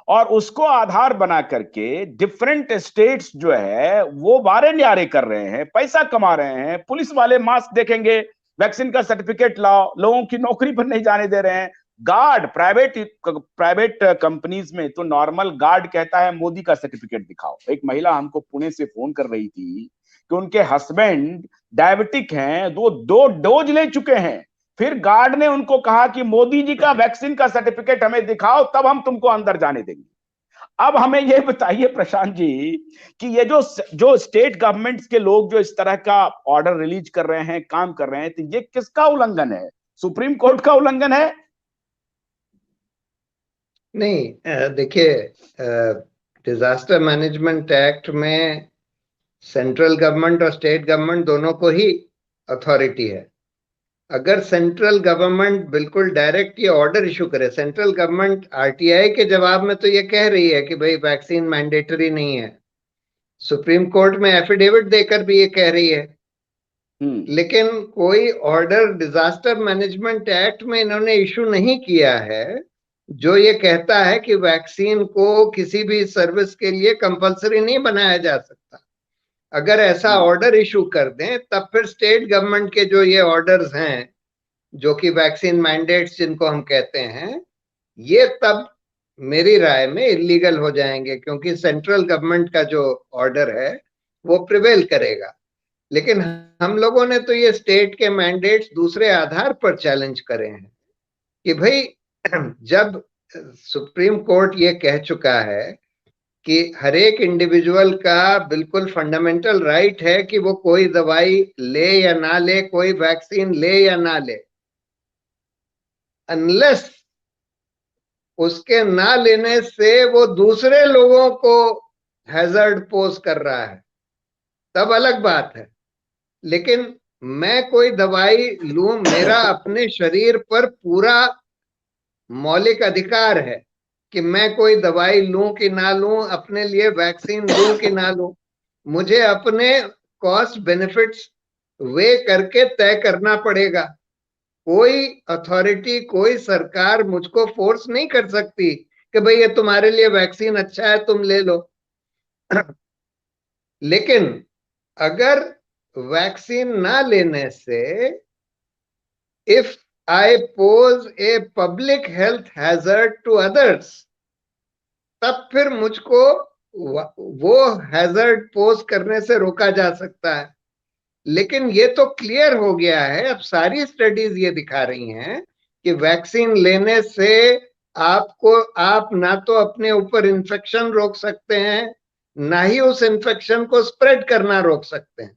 और उसको आधार बना करके डिफरेंट स्टेट्स जो है वो बारे न्यारे कर रहे हैं, पैसा कमा रहे हैं। पुलिस वाले मास्क देखेंगे, वैक्सीन का सर्टिफिकेट लाओ, लोगों की नौकरी पर नहीं जाने दे रहे हैं। गार्ड, प्राइवेट कंपनीज में तो नॉर्मल गार्ड कहता है मोदी का सर्टिफिकेट दिखाओ। एक महिला हमको पुणे से फोन कर रही थी कि उनके हस्बैंड डायबिटिक हैं, दो दो डोज ले चुके हैं, फिर गार्ड ने उनको कहा कि मोदी जी का वैक्सीन का सर्टिफिकेट हमें दिखाओ तब हम तुमको अंदर जाने देंगे। अब हमें यह बताइए प्रशांत जी कि ये जो जो स्टेट गवर्नमेंट्स के लोग जो इस तरह का ऑर्डर रिलीज कर रहे हैं, काम कर रहे हैं, तो ये किसका उल्लंघन है? सुप्रीम कोर्ट का उल्लंघन है? नहीं, देखिए, डिजास्टर मैनेजमेंट एक्ट में सेंट्रल गवर्नमेंट और स्टेट गवर्नमेंट दोनों को ही अथॉरिटी है। अगर सेंट्रल गवर्नमेंट बिल्कुल डायरेक्ट ये ऑर्डर इशू करे, सेंट्रल गवर्नमेंट आरटीआई के जवाब में तो ये कह रही है कि भाई वैक्सीन मैंडेटरी नहीं है, सुप्रीम कोर्ट में एफिडेविट देकर भी ये कह रही है, लेकिन कोई ऑर्डर डिजास्टर मैनेजमेंट एक्ट में इन्होंने इशू नहीं किया है जो ये कहता है कि वैक्सीन को किसी भी सर्विस के लिए कंपलसरी नहीं बनाया जा सकता। अगर ऐसा ऑर्डर इशू कर दें तब फिर स्टेट गवर्नमेंट के जो ये ऑर्डर्स हैं, जो कि वैक्सीन मैंडेट्स जिनको हम कहते हैं, ये तब मेरी राय में इलीगल हो जाएंगे, क्योंकि सेंट्रल गवर्नमेंट का जो ऑर्डर है वो प्रिवेल करेगा। लेकिन हम लोगों ने तो ये स्टेट के मैंडेट्स दूसरे आधार पर चैलेंज करे हैं कि भाई जब सुप्रीम कोर्ट ये कह चुका है कि हर एक इंडिविजुअल का बिल्कुल फंडामेंटल राइट है कि वो कोई दवाई ले या ना ले, कोई वैक्सीन ले या ना ले, अनलेस उसके ना लेने से वो दूसरे लोगों को हैजर्ड पोज कर रहा है, तब अलग बात है। लेकिन मैं कोई दवाई लूं, मेरा अपने शरीर पर पूरा मौलिक अधिकार है कि मैं कोई दवाई लूं कि ना लूं, अपने लिए वैक्सीन लूं कि ना लूं, मुझे अपने कॉस्ट बेनिफिट्स वे करके तय करना पड़ेगा। कोई अथॉरिटी, कोई सरकार मुझको फोर्स नहीं कर सकती कि भाई ये तुम्हारे लिए वैक्सीन अच्छा है तुम ले लो। लेकिन अगर वैक्सीन ना लेने से if I pose a public health hazard to others, तब फिर मुझको वो हैजर्ड पोज करने से रोका जा सकता है। लेकिन ये तो क्लियर हो गया है, अब सारी स्टडीज ये दिखा रही हैं कि वैक्सीन लेने से आप ना तो अपने ऊपर इन्फेक्शन रोक सकते हैं, ना ही उस इन्फेक्शन को स्प्रेड करना रोक सकते हैं।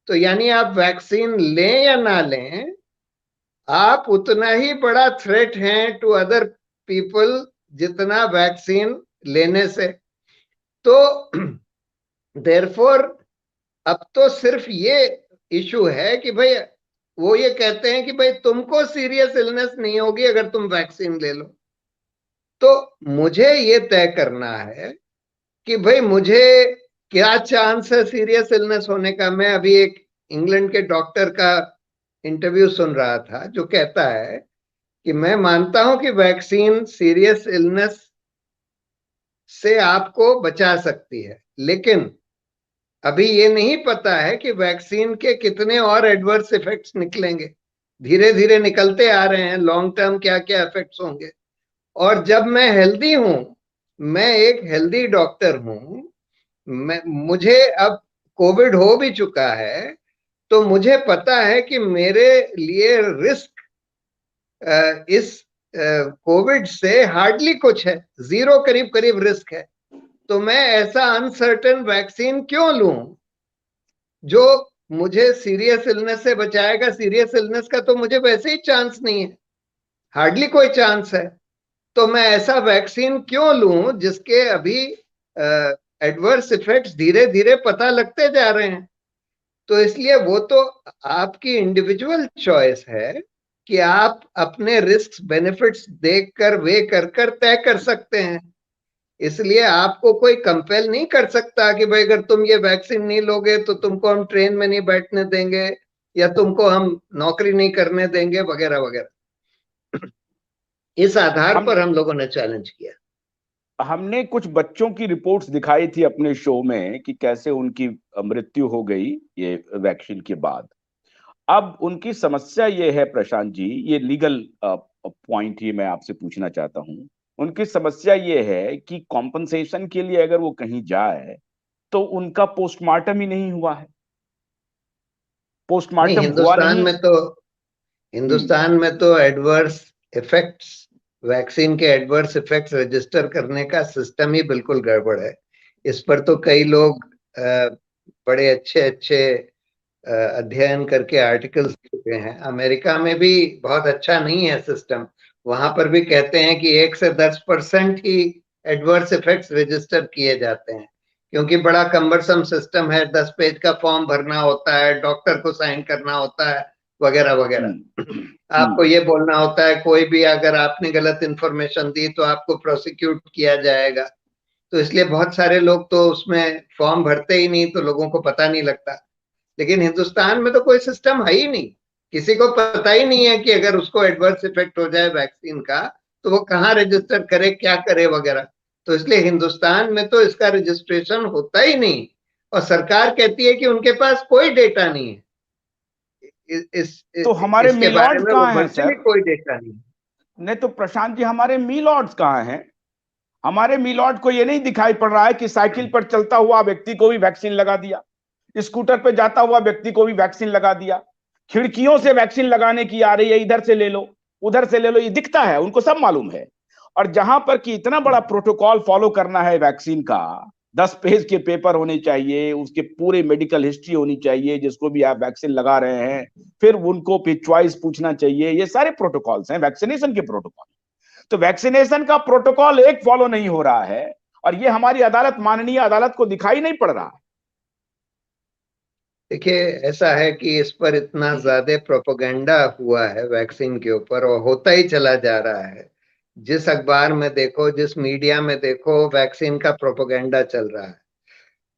तो यानी आप वैक्सीन लें या ना लें, आप उतना ही बड़ा थ्रेट हैं टू अदर पीपल जितना वैक्सीन लेने से। तो देयरफॉर अब तो सिर्फ ये इशू है कि भाई वो ये कहते हैं कि भाई तुमको सीरियस इलनेस नहीं होगी अगर तुम वैक्सीन ले लो। तो मुझे ये तय करना है कि भाई मुझे क्या चांस है सीरियस इलनेस होने का। मैं अभी एक इंग्लैंड के डॉक्टर का इंटरव्यू सुन रहा था जो कहता है कि मैं मानता हूं कि वैक्सीन सीरियस इलनेस से आपको बचा सकती है, लेकिन अभी ये नहीं पता है कि वैक्सीन के कितने और एडवर्स इफेक्ट्स निकलेंगे। धीरे धीरे निकलते आ रहे हैं, लॉन्ग टर्म क्या क्या इफेक्ट्स होंगे। और जब मैं हेल्दी हूं, मैं एक हेल्दी डॉक्टर हूं, मैं मुझे अब कोविड हो भी चुका है, तो मुझे पता है कि मेरे लिए रिस्क इस कोविड से हार्डली कुछ है, जीरो करीब करीब रिस्क है। तो मैं ऐसा अनसर्टेन वैक्सीन क्यों लूं जो मुझे सीरियस इलनेस से बचाएगा? सीरियस इलनेस का तो मुझे वैसे ही चांस नहीं है, हार्डली कोई चांस है। तो मैं ऐसा वैक्सीन क्यों लूं जिसके अभी एडवर्स इफेक्ट्स धीरे धीरे पता लगते जा रहे हैं? तो इसलिए वो तो आपकी इंडिविजुअल चॉइस है कि आप अपने रिस्क बेनिफिट्स देखकर वे कर तय कर सकते हैं। इसलिए आपको कोई कंपेल नहीं कर सकता कि भाई अगर तुम ये वैक्सीन नहीं लोगे तो तुमको हम ट्रेन में नहीं बैठने देंगे या तुमको हम नौकरी नहीं करने देंगे वगैरह वगैरह। इस आधार हम पर हम लोगों ने चैलेंज किया। हमने कुछ बच्चों की रिपोर्ट्स दिखाई थी अपने शो में कि कैसे उनकी मृत्यु हो गई ये वैक्सीन के बाद। अब उनकी समस्या ये है प्रशांत जी, ये लीगल पॉइंट ही मैं आपसे पूछना चाहता हूँ। उनकी समस्या ये है कि कॉम्पनसेशन के लिए अगर वो कहीं जाए तो उनका पोस्टमार्टम ही नहीं हुआ है, नहीं, पोस्टमार्टम हुआ नहीं। हम्म। हिंदुस्तान में तो एडवर्स इफेक्ट्स, वैक्सीन के एडवर्स इफेक्ट्स रजिस्टर करने का सिस्टम ही बिल्कुल गड़बड़ है। इस पर तो कई लोग बड़े अच्छे अच्छे अध्ययन करके आर्टिकल्स लिखे हैं। अमेरिका में भी बहुत अच्छा नहीं है सिस्टम। वहां पर भी कहते हैं कि 1 से 10% ही एडवर्स इफेक्ट्स रजिस्टर किए जाते हैं, क्योंकि बड़ा कम्बरसम सिस्टम है, 10 पेज का फॉर्म भरना होता है, डॉक्टर को साइन करना होता है वगैरह वगैरह। हम्म। आपको हम्म। ये बोलना होता है कोई भी अगर आपने गलत इंफॉर्मेशन दी तो आपको प्रोसिक्यूट किया जाएगा। तो इसलिए बहुत सारे लोग तो उसमें फॉर्म भरते ही नहीं, तो लोगों को पता नहीं लगता। लेकिन हिंदुस्तान में तो कोई सिस्टम है ही नहीं, किसी को पता ही नहीं है कि अगर उसको एडवर्स इफेक्ट हो जाए वैक्सीन का तो वो कहाँ रजिस्टर करे, क्या करे वगैरह। तो इसलिए हिंदुस्तान में तो इसका रजिस्ट्रेशन होता ही नहीं, और सरकार कहती है कि उनके पास कोई डेटा नहीं है। तो हमारे इसके बारे मिलॉर्ड्स में वो कहाँ हैं वर्चुअली सर? कोई डेटा नहीं। नहीं तो प्रशांत जी, हमारे मिलॉर्ड्स कहाँ हैं? हमारे मिलॉर्ड को ये नहीं दिखाई पड़ रहा है कि साइकिल पर चलता हुआ व्यक्ति को भी वैक्सीन लगा दिया, स्कूटर पे जाता हुआ व्यक्ति को भी वैक्सीन लगा दिया, खिड़कियों से वैक्सीन लगाने की आ रही है, इधर से ले लो उधर से ले लो, ये दिखता है, उनको सब मालूम है। और जहां पर कि इतना बड़ा प्रोटोकॉल फॉलो करना है वैक्सीन का, 10 पेज के पेपर होने चाहिए, उसके पूरे मेडिकल हिस्ट्री होनी चाहिए जिसको भी आप वैक्सीन लगा रहे हैं, फिर उनको फिर चॉइस पूछना चाहिए, ये सारे प्रोटोकॉल्स हैं वैक्सीनेशन के प्रोटोकॉल। तो वैक्सीनेशन का प्रोटोकॉल एक फॉलो नहीं हो रहा है, और ये हमारी अदालत, माननीय अदालत को दिखाई नहीं पड़ रहा देखिए, ऐसा है कि इस पर इतना ज्यादा प्रोपेगेंडा हुआ है वैक्सीन के ऊपर, और होता ही चला जा रहा है। जिस अखबार में देखो, जिस मीडिया में देखो, वैक्सीन का प्रोपेगेंडा चल रहा है।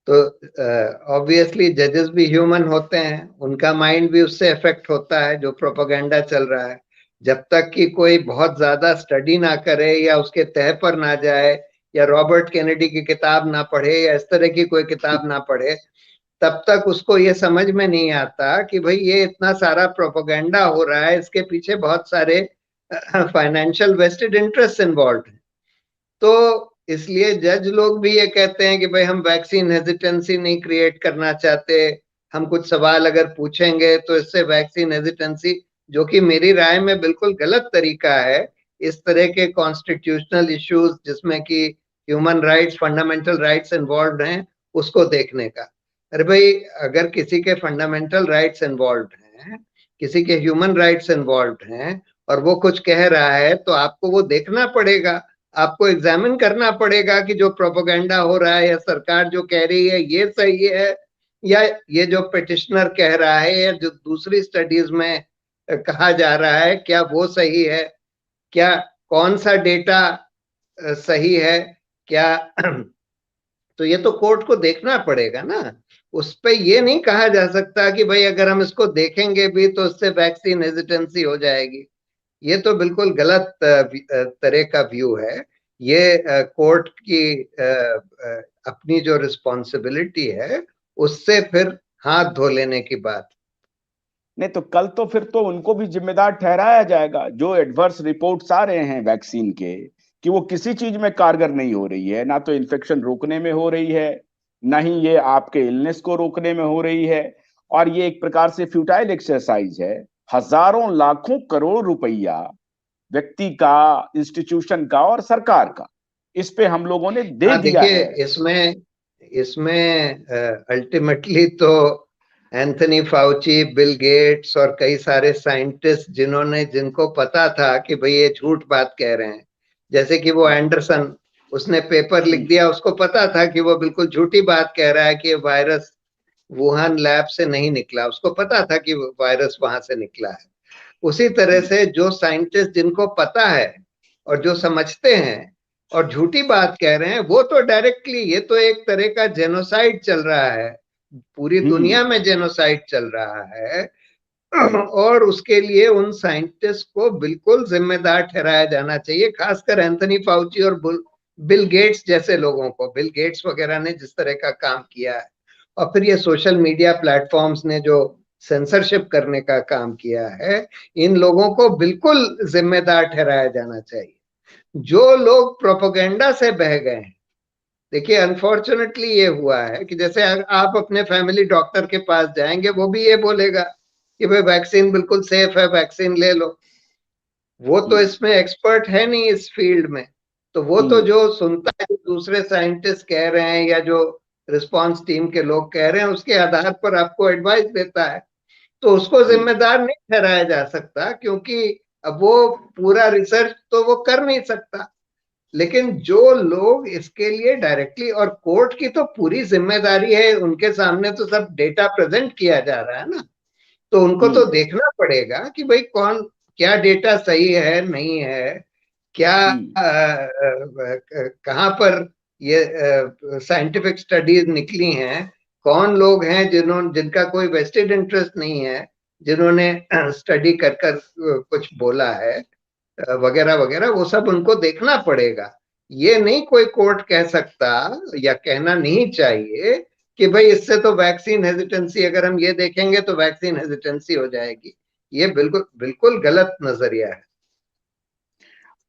तो ऑब्वियसली जजेस भी ह्यूमन होते हैं, उनका माइंड भी उससे अफेक्ट होता है जो प्रोपेगेंडा चल रहा है। जब तक कि कोई बहुत ज्यादा स्टडी ना करे या उसके तह पर ना जाए, या रॉबर्ट केनेडी की किताब ना पढ़े, या इस तरह की कोई किताब ना पढ़े, तब तक उसको ये समझ में नहीं आता कि भाई ये इतना सारा प्रोपेगेंडा हो रहा है, इसके पीछे बहुत सारे फाइनेंशियल वेस्टेड इंटरेस्ट इन्वॉल्व है। तो इसलिए जज लोग भी ये कहते हैं कि भाई हम वैक्सीन हेजिटेंसी नहीं क्रिएट करना चाहते, हम कुछ सवाल अगर पूछेंगे तो इससे वैक्सीन हेजिटेंसी, जो कि मेरी राय में बिल्कुल गलत तरीका है इस तरह के कॉन्स्टिट्यूशनल इश्यूज जिसमें कि human rights, fundamental rights involve हैं, उसको देखने का। अरे भाई, अगर किसी के फंडामेंटल राइट्स इन्वॉल्व हैं, किसी के ह्यूमन राइट्स इन्वॉल्व हैं, और वो कुछ कह रहा है, तो आपको वो देखना पड़ेगा, आपको एग्जामिन करना पड़ेगा कि जो प्रोपोगंडा हो रहा है या सरकार जो कह रही है ये सही है, या ये जो पिटिशनर कह रहा है या जो दूसरी स्टडीज में कहा जा रहा है, क्या वो सही है, क्या कौन सा डेटा सही है, क्या तो ये तो कोर्ट को देखना पड़ेगा ना। उस पे ये नहीं कहा जा सकता कि भाई अगर हम इसको देखेंगे भी तो उससे वैक्सीन हेजिटेंसी हो जाएगी। ये तो बिल्कुल गलत तरह का व्यू है। ये कोर्ट की अपनी जो रिस्पॉन्सिबिलिटी है उससे फिर हाथ धो लेने की बात। नहीं तो कल तो फिर तो उनको भी जिम्मेदार ठहराया जाएगा, जो एडवर्स रिपोर्ट्स आ रहे हैं वैक्सीन के, कि वो किसी चीज में कारगर नहीं हो रही है, ना तो इन्फेक्शन रोकने में हो रही है, ना ही ये आपके इलनेस को रोकने में हो रही है। और ये एक प्रकार से फ्यूटाइल एक्सरसाइज है। हजारों लाखों करोड़ रुपया व्यक्ति का, इंस्टीट्यूशन का और सरकार का इस पे हम लोगों ने दे हाँ दिया देखिए, है। इसमें इसमें अल्टीमेटली तो एंथनी फाउची, बिल गेट्स और कई सारे साइंटिस्ट जिन्होंने, जिनको पता था कि भाई ये झूठ बात कह रहे हैं, जैसे कि वो एंडरसन, उसने पेपर लिख दिया, उसको पता था कि वो बिल्कुल झूठी बात कह रहा है कि वायरस वुहान लैब से नहीं निकला, उसको पता था कि वायरस वहां से निकला है। उसी तरह से जो साइंटिस्ट जिनको पता है और जो समझते हैं और झूठी बात कह रहे हैं, वो तो डायरेक्टली, ये तो एक तरह का जेनोसाइड चल रहा है, पूरी दुनिया में जेनोसाइड चल रहा है। और उसके लिए उन साइंटिस्ट को बिल्कुल जिम्मेदार ठहराया जाना चाहिए, खासकर एंथनी फाउची और बिल गेट्स जैसे लोगों को। बिल गेट्स वगैरह ने जिस तरह का काम किया है, और फिर ये सोशल मीडिया प्लेटफॉर्म्स ने जो सेंसरशिप करने का काम किया है, इन लोगों को बिल्कुल जिम्मेदार ठहराया जाना चाहिए। जो लोग प्रोपोगंडा से बह गए हैं, देखिए अनफॉर्चुनेटली ये हुआ है कि जैसे आप अपने फैमिली डॉक्टर के पास जाएंगे, वो भी ये बोलेगा कि भाई वैक्सीन बिल्कुल सेफ है, वैक्सीन ले लो। वो तो इसमें एक्सपर्ट है नहीं इस फील्ड में, तो वो तो जो सुनता है, जो दूसरे साइंटिस्ट कह रहे हैं या जो रिस्पांस टीम के लोग कह रहे हैं, उसके आधार पर आपको एडवाइस देता है, तो उसको जिम्मेदार नहीं ठहराया जा सकता, क्योंकि अब वो पूरा रिसर्च तो वो कर नहीं सकता। लेकिन जो लोग इसके लिए डायरेक्टली, और कोर्ट की तो पूरी जिम्मेदारी है, उनके सामने तो सब डेटा प्रेजेंट किया जा रहा है ना, तो उनको तो देखना पड़ेगा कि भाई कौन, क्या डेटा सही है नहीं है, क्या कहाँ पर ये साइंटिफिक स्टडीज निकली हैं, कौन लोग हैं जिन्होंने, जिनका कोई वेस्टेड इंटरेस्ट नहीं है, जिन्होंने स्टडी कर कर कुछ बोला है, वगैरह वगैरह, वो सब उनको देखना पड़ेगा। ये नहीं कोई कोर्ट कह सकता, या कहना नहीं चाहिए कि भाई इससे तो वैक्सीन हेजिटेंसी, अगर हम ये देखेंगे तो वैक्सीन हेजिटेंसी हो जाएगी। ये बिल्कुल बिल्कुल गलत नजरिया है।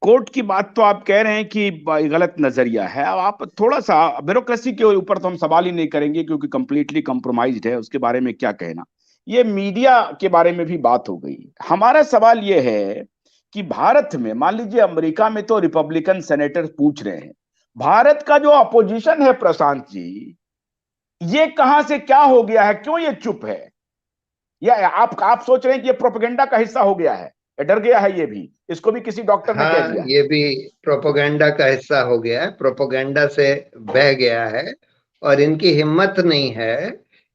कोर्ट की बात तो आप कह रहे हैं कि गलत नजरिया है। अब आप थोड़ा सा ब्यूरोक्रेसी के ऊपर तो हम सवाल ही नहीं करेंगे, क्योंकि कंप्लीटली कॉम्प्रोमाइज्ड है, उसके बारे में क्या कहना। ये मीडिया के बारे में भी बात हो गई। हमारा सवाल ये है कि भारत में, मान लीजिए अमेरिका में तो रिपब्लिकन सेनेटर पूछ रहे हैं, भारत का जो अपोजिशन है प्रशांत जी, ये कहां से क्या हो गया है, क्यों ये चुप है? या आप सोच रहे हैं कि ये प्रोपेगेंडा का हिस्सा हो गया है, या डर गया है ये भी, इसको भी किसी डॉक्टर ने कह हाँ, दिया है? ये भी प्रोपोगंडा का हिस्सा हो गया है, प्रोपोगंडा से बह गया है, और इनकी हिम्मत नहीं है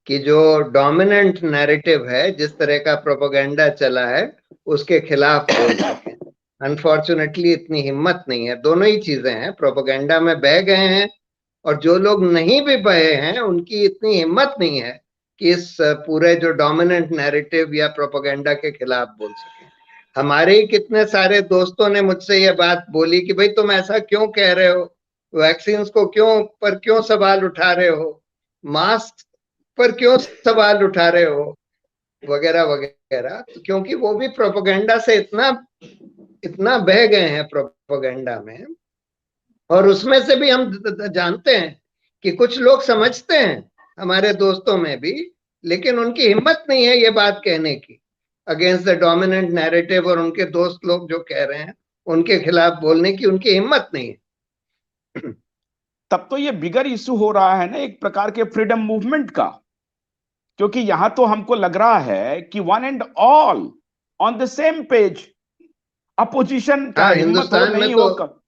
कि जो डोमिनेंट नैरेटिव है, जिस तरह का प्रोपोगंडा चला है, उसके खिलाफ बोल सकें। अनफॉर्चुनेटली इतनी हिम्मत नहीं है। दोनों ही चीजें हैं, प्रोपोगंडा में बह गए हैं, और जो लोग नहीं भी बहे हैं उनकी इतनी हिम्मत नहीं है कि इस पूरे जो डोमिनेंट नैरेटिव या प्रोपोगंडा के खिलाफ बोल सके। हमारे ही कितने सारे दोस्तों ने मुझसे ये बात बोली कि भाई तुम ऐसा क्यों कह रहे हो, वैक्सीन को क्यों सवाल उठा रहे हो, मास्क पर क्यों सवाल उठा रहे हो, वगैरह वगैरह। तो क्योंकि वो भी प्रोपोगंडा से इतना इतना बह गए हैं प्रोपोगंडा में, और उसमें से भी हम जानते हैं कि कुछ लोग समझते हैं, हमारे दोस्तों में भी, लेकिन उनकी हिम्मत नहीं है ये बात कहने की अगेंस्ट द डोमिनेंट नैरेटिव, और उनके दोस्त लोग जो कह रहे हैं उनके खिलाफ बोलने की उनकी हिम्मत नहीं है। तब तो ये बिगर इशू हो रहा है ना एक प्रकार के फ्रीडम मूवमेंट का, क्योंकि यहां तो हमको लग रहा है कि one and all on the same page, opposition का हाँ, हिम्मत हो नहीं हो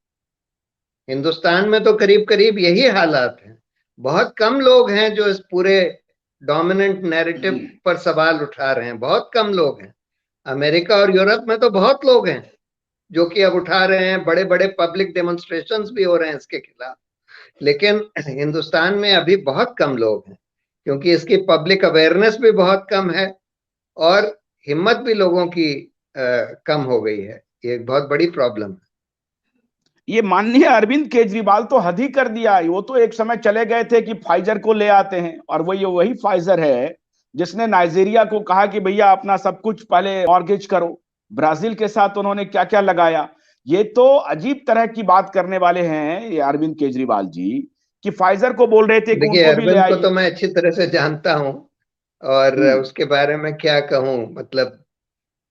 हिंदुस्तान में तो करीब करीब यही हालात हैं। बहुत कम लोग हैं जो इस पूरे डोमिनेंट नैरेटिव पर सवाल उठा रहे हैं, बहुत कम लोग हैं। अमेरिका और यूरोप में तो बहुत लोग हैं जो कि अब उठा रहे हैं, बड़े बड़े पब्लिक डेमोन्स्ट्रेशंस भी हो रहे हैं इसके खिलाफ। लेकिन हिंदुस्तान में अभी बहुत कम लोग हैं, क्योंकि इसकी पब्लिक अवेयरनेस भी बहुत कम है और हिम्मत भी लोगों की कम हो गई है। ये एक बहुत बड़ी प्रॉब्लम है। ये माननीय अरविंद केजरीवाल तो हद ही कर दिया है। वो तो एक समय चले गए थे कि फाइजर को ले आते हैं, और वही फाइजर है जिसने नाइजीरिया को कहा कि भैया अपना सब कुछ पहले मॉर्गेज करो। ब्राजील के साथ उन्होंने क्या क्या लगाया। ये तो अजीब तरह की बात करने वाले हैं ये अरविंद केजरीवाल जी, कि फाइजर को बोल रहे थे कि देखिए, उनको भी ले अरविंद को तो आइए। मैं अच्छी तरह से जानता हूं, और हम्म। उसके बारे में क्या कहूं, मतलब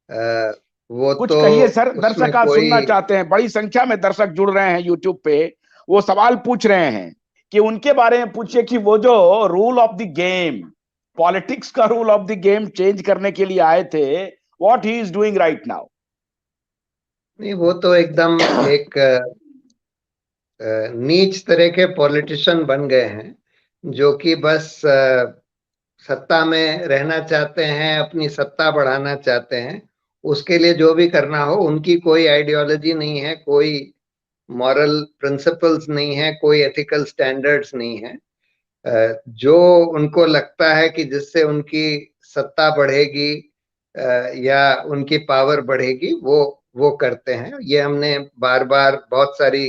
अ, वो कुछ तो कहिए सर, उसमें दर्शक आज कोई सुनना चाहते हैं, बड़ी संख्या में दर्शक जुड़ रहे हैं यूट्यूब पे। वो सवाल पूछ रहे हैं कि उनके बारे में पूछिए कि वो जो rule of the game, politics का rule of the game change करने के लिए आए थे, what he is doing right now. नहीं, वो तो एकदम एक नीच तरह के पॉलिटिशियन बन गए हैं, जो कि बस सत्ता में रहना चाहते हैं, अपनी सत्ता बढ़ाना चाहते हैं। उसके लिए जो भी करना हो, उनकी कोई आइडियोलॉजी नहीं है, कोई मॉरल प्रिंसिपल्स नहीं है, कोई एथिकल स्टैंडर्ड्स नहीं है। जो उनको लगता है कि जिससे उनकी सत्ता बढ़ेगी या उनकी पावर बढ़ेगी, वो करते हैं। ये हमने बार बार बहुत सारी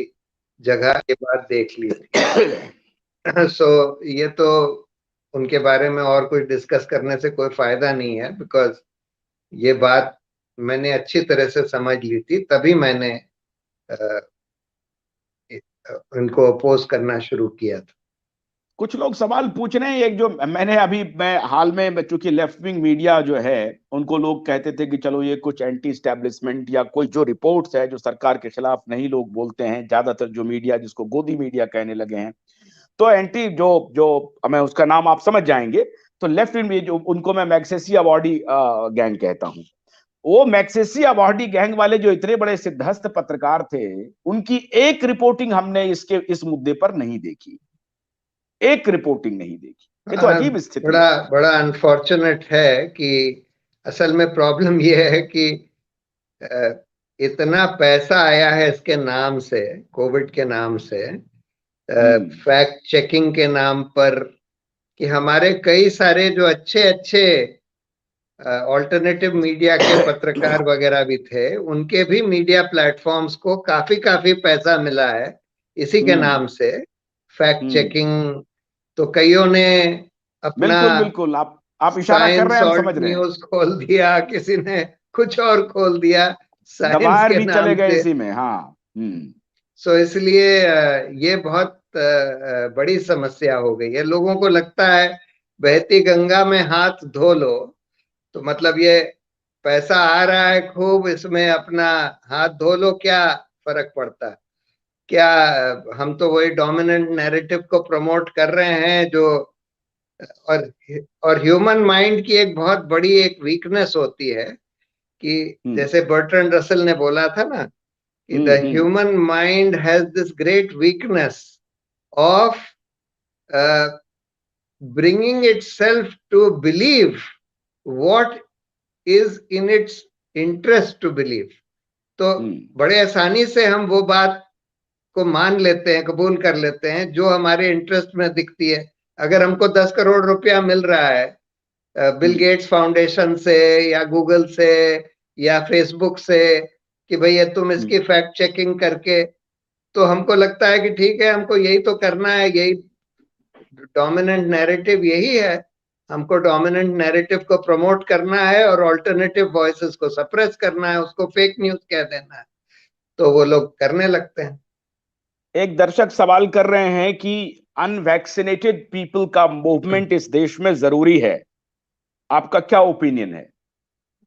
जगह ये बात देख ली थी। सो ये तो उनके बारे में और कुछ डिस्कस करने से कोई फायदा नहीं है, बिकॉज ये बात मैंने अच्छी तरह से समझ ली थी, तभी मैंने उनको अपोज करना शुरू किया था। कुछ लोग सवाल पूछ रहे हैं, एक जो मैं हाल में, चूंकि लेफ्ट विंग मीडिया जो है उनको लोग कहते थे कि चलो ये कुछ एंटी स्टैब्लिशमेंट या कोई जो रिपोर्ट्स है जो सरकार के खिलाफ नहीं लोग बोलते हैं, ज्यादातर जो मीडिया जिसको गोदी मीडिया कहने लगे हैं, तो एंटी जो जो मैं उसका नाम आप समझ जाएंगे। तो लेफ्ट विंग जो उनको मैं मैक्सेसी अवॉर्डी गैंग कहता हूं, वो मैक्सेसी अवॉर्डी गैंग वाले जो इतने बड़े सिद्धहस्त पत्रकार थे, उनकी एक रिपोर्टिंग हमने इस मुद्दे पर नहीं देखी, एक रिपोर्टिंग नहीं देखी। ये तो हाँ, अजीब स्थिति बड़ा है। बड़ा अनफॉर्चुनेट है कि असल में प्रॉब्लम ये है कि अ, इतना पैसा आया है इसके नाम से, कोविड के नाम से, हम्म। फैक्ट चेकिंग के नाम पर, कि हमारे कई सारे जो अच्छे अच्छे ऑल्टरनेटिव मीडिया के पत्रकार वगैरह भी थे, उनके भी मीडिया प्लेटफॉर्म्स को काफी काफी पैसा मिला है इसी के हम्म। नाम से, फैक्ट हम्म। चेकिंग। तो कईयों ने अपना बिल्कुल बिल्कुल, आप इशारा कर रहे साइंस हैं, हम ऑल्ट समझ रहे हैं। न्यूज खोल दिया, किसी ने कुछ और खोल दिया साइंस दबायर के भी चले नाम गए से। इसी में, हाँ। हम्म। सो इसलिए ये बहुत बड़ी समस्या हो गई है। लोगों को लगता है बहती गंगा में हाथ धो लो, तो मतलब ये पैसा आ रहा है खूब, इसमें अपना हाथ धो लो, क्या फर्क पड़ता है? क्या हम तो वही डोमिनेंट नैरेटिव को प्रमोट कर रहे हैं जो, और और ह्यूमन माइंड की एक बहुत बड़ी एक वीकनेस होती है कि हम्म। जैसे बर्ट्रैंड रसल ने बोला था ना कि the hmm. Human mind has this great weakness of bringing itself to believe what is in its interest to believe। तो हम्म। बड़े आसानी से हम वो बात को मान लेते हैं, कबूल कर लेते हैं जो हमारे इंटरेस्ट में दिखती है। अगर हमको 10 करोड़ रुपया मिल रहा है बिल हम्म। गेट्स फाउंडेशन से या गूगल से या फेसबुक से कि भैया तुम हम्म। इसकी फैक्ट चेकिंग करके, तो हमको लगता है कि ठीक है, हमको यही तो करना है, यही डोमिनेंट नैरेटिव यही है। हमको डोमिनेंट नैरेटिव को प्रमोट करना है और ऑल्टरनेटिव वॉइसेस को सप्रेस करना है, उसको फेक न्यूज कह देना है, तो वो लोग करने लगते हैं। एक दर्शक सवाल कर रहे हैं कि अनवैक्सीनेटेड पीपल का मूवमेंट इस देश में जरूरी है। आपका क्या ओपिनियन है?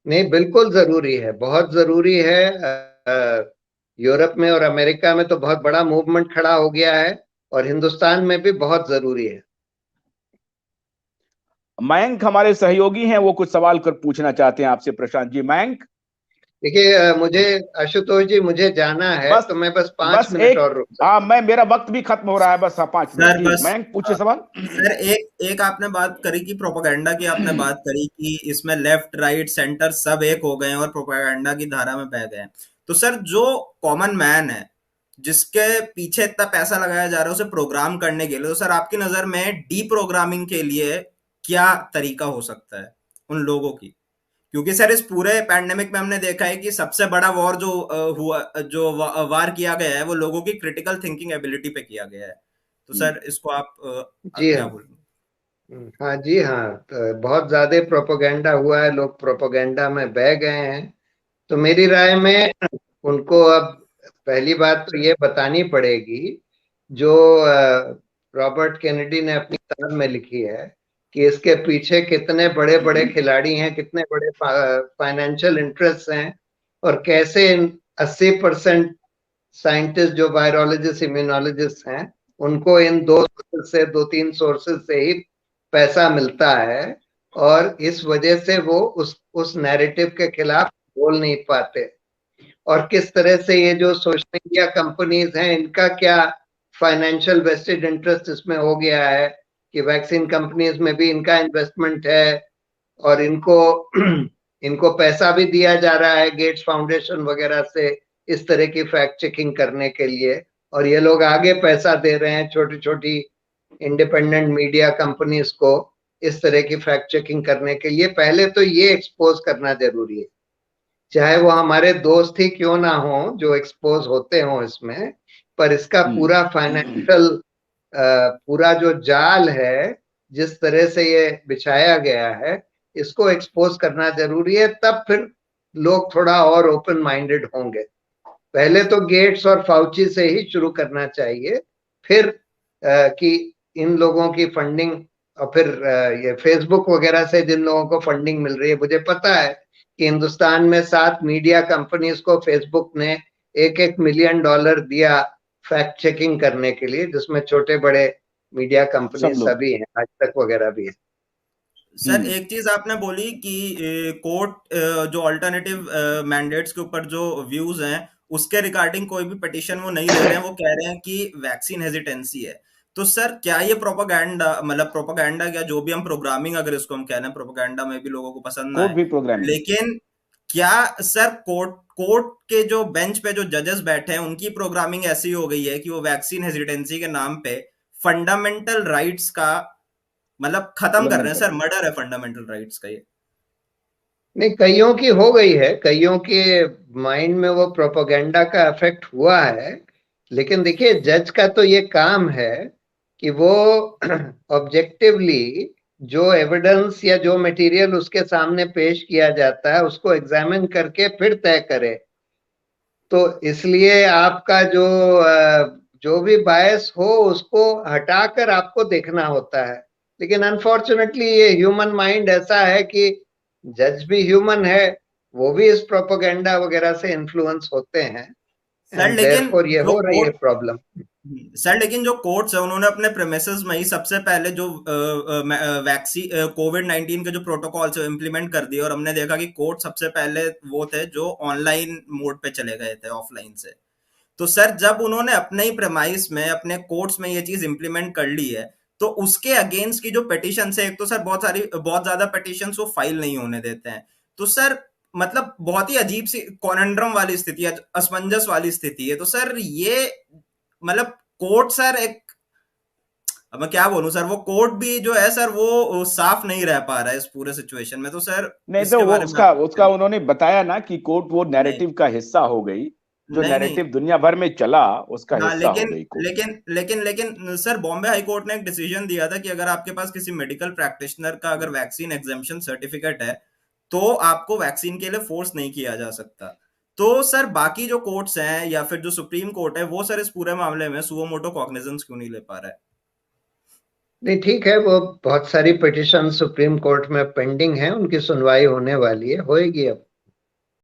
नहीं, बिल्कुल जरूरी है, बहुत जरूरी है। यूरोप में और अमेरिका में तो बहुत बड़ा मूवमेंट खड़ा हो गया है, और हिंदुस्तान में भी बहुत जरूरी है। मयंक हमारे सहयोगी हैं, वो कुछ सवाल कर पूछना चाहते हैं आपसे। प्रशांत जी, मयंक। देखिए, मुझे, आशुतोष जी, मुझे जाना है, बस तो मैं बस पांच बस मिनट एक, और रुक हाँ, सकता हूँ। मैं, मेरा वक्त भी खत्म हो रहा है, बस हाँ, 5 मिनट सर जी। बस मयंक पूछिए सवाल। सर एक एक आपने बात करी कि प्रोपागेंडा की, आपने बात करी कि इसमें लेफ्ट राइट सेंटर सब एक हो गए हैं और प्रोपागेंडा की धारा में बह गए हैं। तो सर जो कॉमन मैन है, जिसके पीछे इतना पैसा लगाया जा रहा है उसे प्रोग्राम करने के लिए, तो सर आपकी नजर में डी प्रोग्रामिंग के लिए क्या तरीका हो सकता है उन लोगों की? क्योंकि सर इस पूरे पैंडेमिक में हमने देखा है कि सबसे बड़ा वॉर जो हुआ, जो वार किया गया है, वो लोगों की क्रिटिकल थिंकिंग एबिलिटी पे किया गया है। तो सर इसको आप जी क्या हाँ। बोलेंगे? हाँ जी हाँ, तो बहुत ज्यादा प्रोपोगेंडा हुआ है, लोग प्रोपोगेंडा में बह गए हैं। तो मेरी राय में उनको अब पहली बात तो ये बतानी पड़ेगी, जो रॉबर्ट केनेडी ने अपनी किताब में लिखी है, कि इसके पीछे कितने बड़े बड़े खिलाड़ी हैं, कितने बड़े फाइनेंशियल इंटरेस्ट हैं, और कैसे 80% साइंटिस्ट जो वायरोलॉजिस्ट इम्यूनोलॉजिस्ट हैं, उनको इन दो सोर्सेज से, दो तीन सोर्सेज से ही पैसा मिलता है। और इस वजह से वो उस नैरेटिव के खिलाफ बोल नहीं पाते। और किस तरह से ये जो सोशल मीडिया कंपनीज हैं, इनका क्या फाइनेंशियल वेस्टेड इंटरेस्ट इसमें हो गया है, कि वैक्सीन कंपनीज में भी इनका इन्वेस्टमेंट है, और इनको इनको पैसा भी दिया जा रहा है गेट्स फाउंडेशन वगैरह से, इस तरह की फैक्ट चेकिंग करने के लिए। और ये लोग आगे पैसा दे रहे हैं छोटी छोटी इंडिपेंडेंट मीडिया कंपनीज को इस तरह की फैक्ट चेकिंग करने के लिए। पहले तो ये एक्सपोज करना जरूरी है, चाहे वो हमारे दोस्त ही क्यों ना हो जो एक्सपोज होते हो इसमें। पर इसका पूरा फाइनेंशियल, पूरा जो जाल है, जिस तरह से ये बिछाया गया है, इसको एक्सपोज करना जरूरी है। तब फिर लोग थोड़ा और ओपन माइंडेड होंगे। पहले तो गेट्स और फाउची से ही शुरू करना चाहिए, फिर कि इन लोगों की फंडिंग, और फिर ये फेसबुक वगैरह से जिन लोगों को फंडिंग मिल रही है। मुझे पता है कि हिंदुस्तान में 7 मीडिया कंपनीज को फेसबुक ने $1-1 मिलियन दिया फैक्ट चेकिंग करने के लिए, जिसमें छोटे बड़े मीडिया सब कंपनी लोग। सभी हैं, आज तक वगैरह भी है। सर एक चीज आपने बोली कि कोर्ट जो अल्टरनेटिव मैंडेट्स के ऊपर जो व्यूज हैं, उसके रिगार्डिंग कोई भी पिटिशन वो नहीं दे रहे हैं, वो कह रहे हैं कि वैक्सीन हेजिटेंसी है। तो सर क्या ये प्रोपागेंडा, मतलब प्रोपागेंडा क्या, जो भी हम प्रोग्रामिंग अगर इसको हम कह रहे हैं, प्रोपागेंडा में भी लोगों को पसंद ना कोड आए, भी प्रोग्रामिंग। लेकिन क्या सर कोर्ट कोर्ट के जो बेंच पे जो जजेस बैठे हैं उनकी प्रोग्रामिंग ऐसी हो गई है कि वो वैक्सीन हेजिटेंसी के नाम पे फंडामेंटल राइट्स का मतलब खत्म कर उल्लंघन रहे हैं? कर सर रहे हैं। मर्डर है फंडामेंटल राइट्स का ये। नहीं, कईयों की हो गई है, कईयों के माइंड में वो प्रोपोगेंडा का इफेक्ट हुआ है। लेकिन देखिए, जज का तो ये काम है कि वो ऑब्जेक्टिवली जो एविडेंस या जो मटेरियल उसके सामने पेश किया जाता है, उसको एग्जामिन करके फिर तय करे। तो इसलिए आपका जो भी बायस हो, उसको हटाकर आपको देखना होता है। लेकिन अनफॉर्चुनेटली ये ह्यूमन माइंड ऐसा है कि जज भी ह्यूमन है, वो भी इस प्रोपोगेंडा वगैरह से इन्फ्लुएंस होते हैं, सर एंड लेकिन देयरफॉर ये जो हो रही है कोर्ट प्रॉब्लम। सर लेकिन जो कोर्ट्स है उन्होंने अपने प्रेमिसेस में ही सबसे पहले जो वैक्सीन कोविड-19 के जो प्रोटोकॉल्स है इम्प्लीमेंट कर दिए, और हमने देखा कि कोर्ट सबसे पहले वो थे जो ऑनलाइन मोड पे चले गए थे ऑफलाइन से। तो सर जब उन्होंने अपने ही प्रेमाइस में, अपने कोर्ट्स में ये चीज इंप्लीमेंट कर ली है, तो उसके अगेंस्ट की जो पिटिशन है, एक तो सर बहुत ज्यादा पिटिशन वो फाइल नहीं होने देते हैं। तो सर मतलब बहुत ही अजीब सी कॉनंड्रम वाली स्थिति है, असमंजस वाली स्थिति है। तो सर ये मतलब कोर्ट सर एक, अब मैं क्या बोलूं सर, वो कोर्ट भी जो है सर वो साफ नहीं रह पा रहा है इस पूरे सिचुएशन में। तो सर नहीं तो इसके वो बारे में उसका आप उसका उन्होंने बताया ना कि कोर्ट वो नहीं नैरेटिव का हिस्सा हो गई। जो नहीं नहीं नैरेटिव दुनिया भर में चला, उसका हाँ, हिस्सा हो लेकिन गई कोर्ट। लेकिन सर बॉम्बे हाई कोर्ट ने एक डिसीजन दिया था कि अगर आपके पास किसी मेडिकल प्रैक्टिशनर का अगर वैक्सीन एग्जेम्पशन सर्टिफिकेट है, तो आपको वैक्सीन के लिए फोर्स नहीं किया जा सकता। तो सर बाकी जो कोर्ट्स हैं या फिर जो सुप्रीम कोर्ट है, वो सर इस पूरे मामले में सुओ मोटो कॉग्निजेंस क्यों नहीं ले पा रहा है? नहीं, ठीक है, वो बहुत सारी पिटिशन सुप्रीम कोर्ट में पेंडिंग है, उनकी सुनवाई होने वाली है, होएगी अब।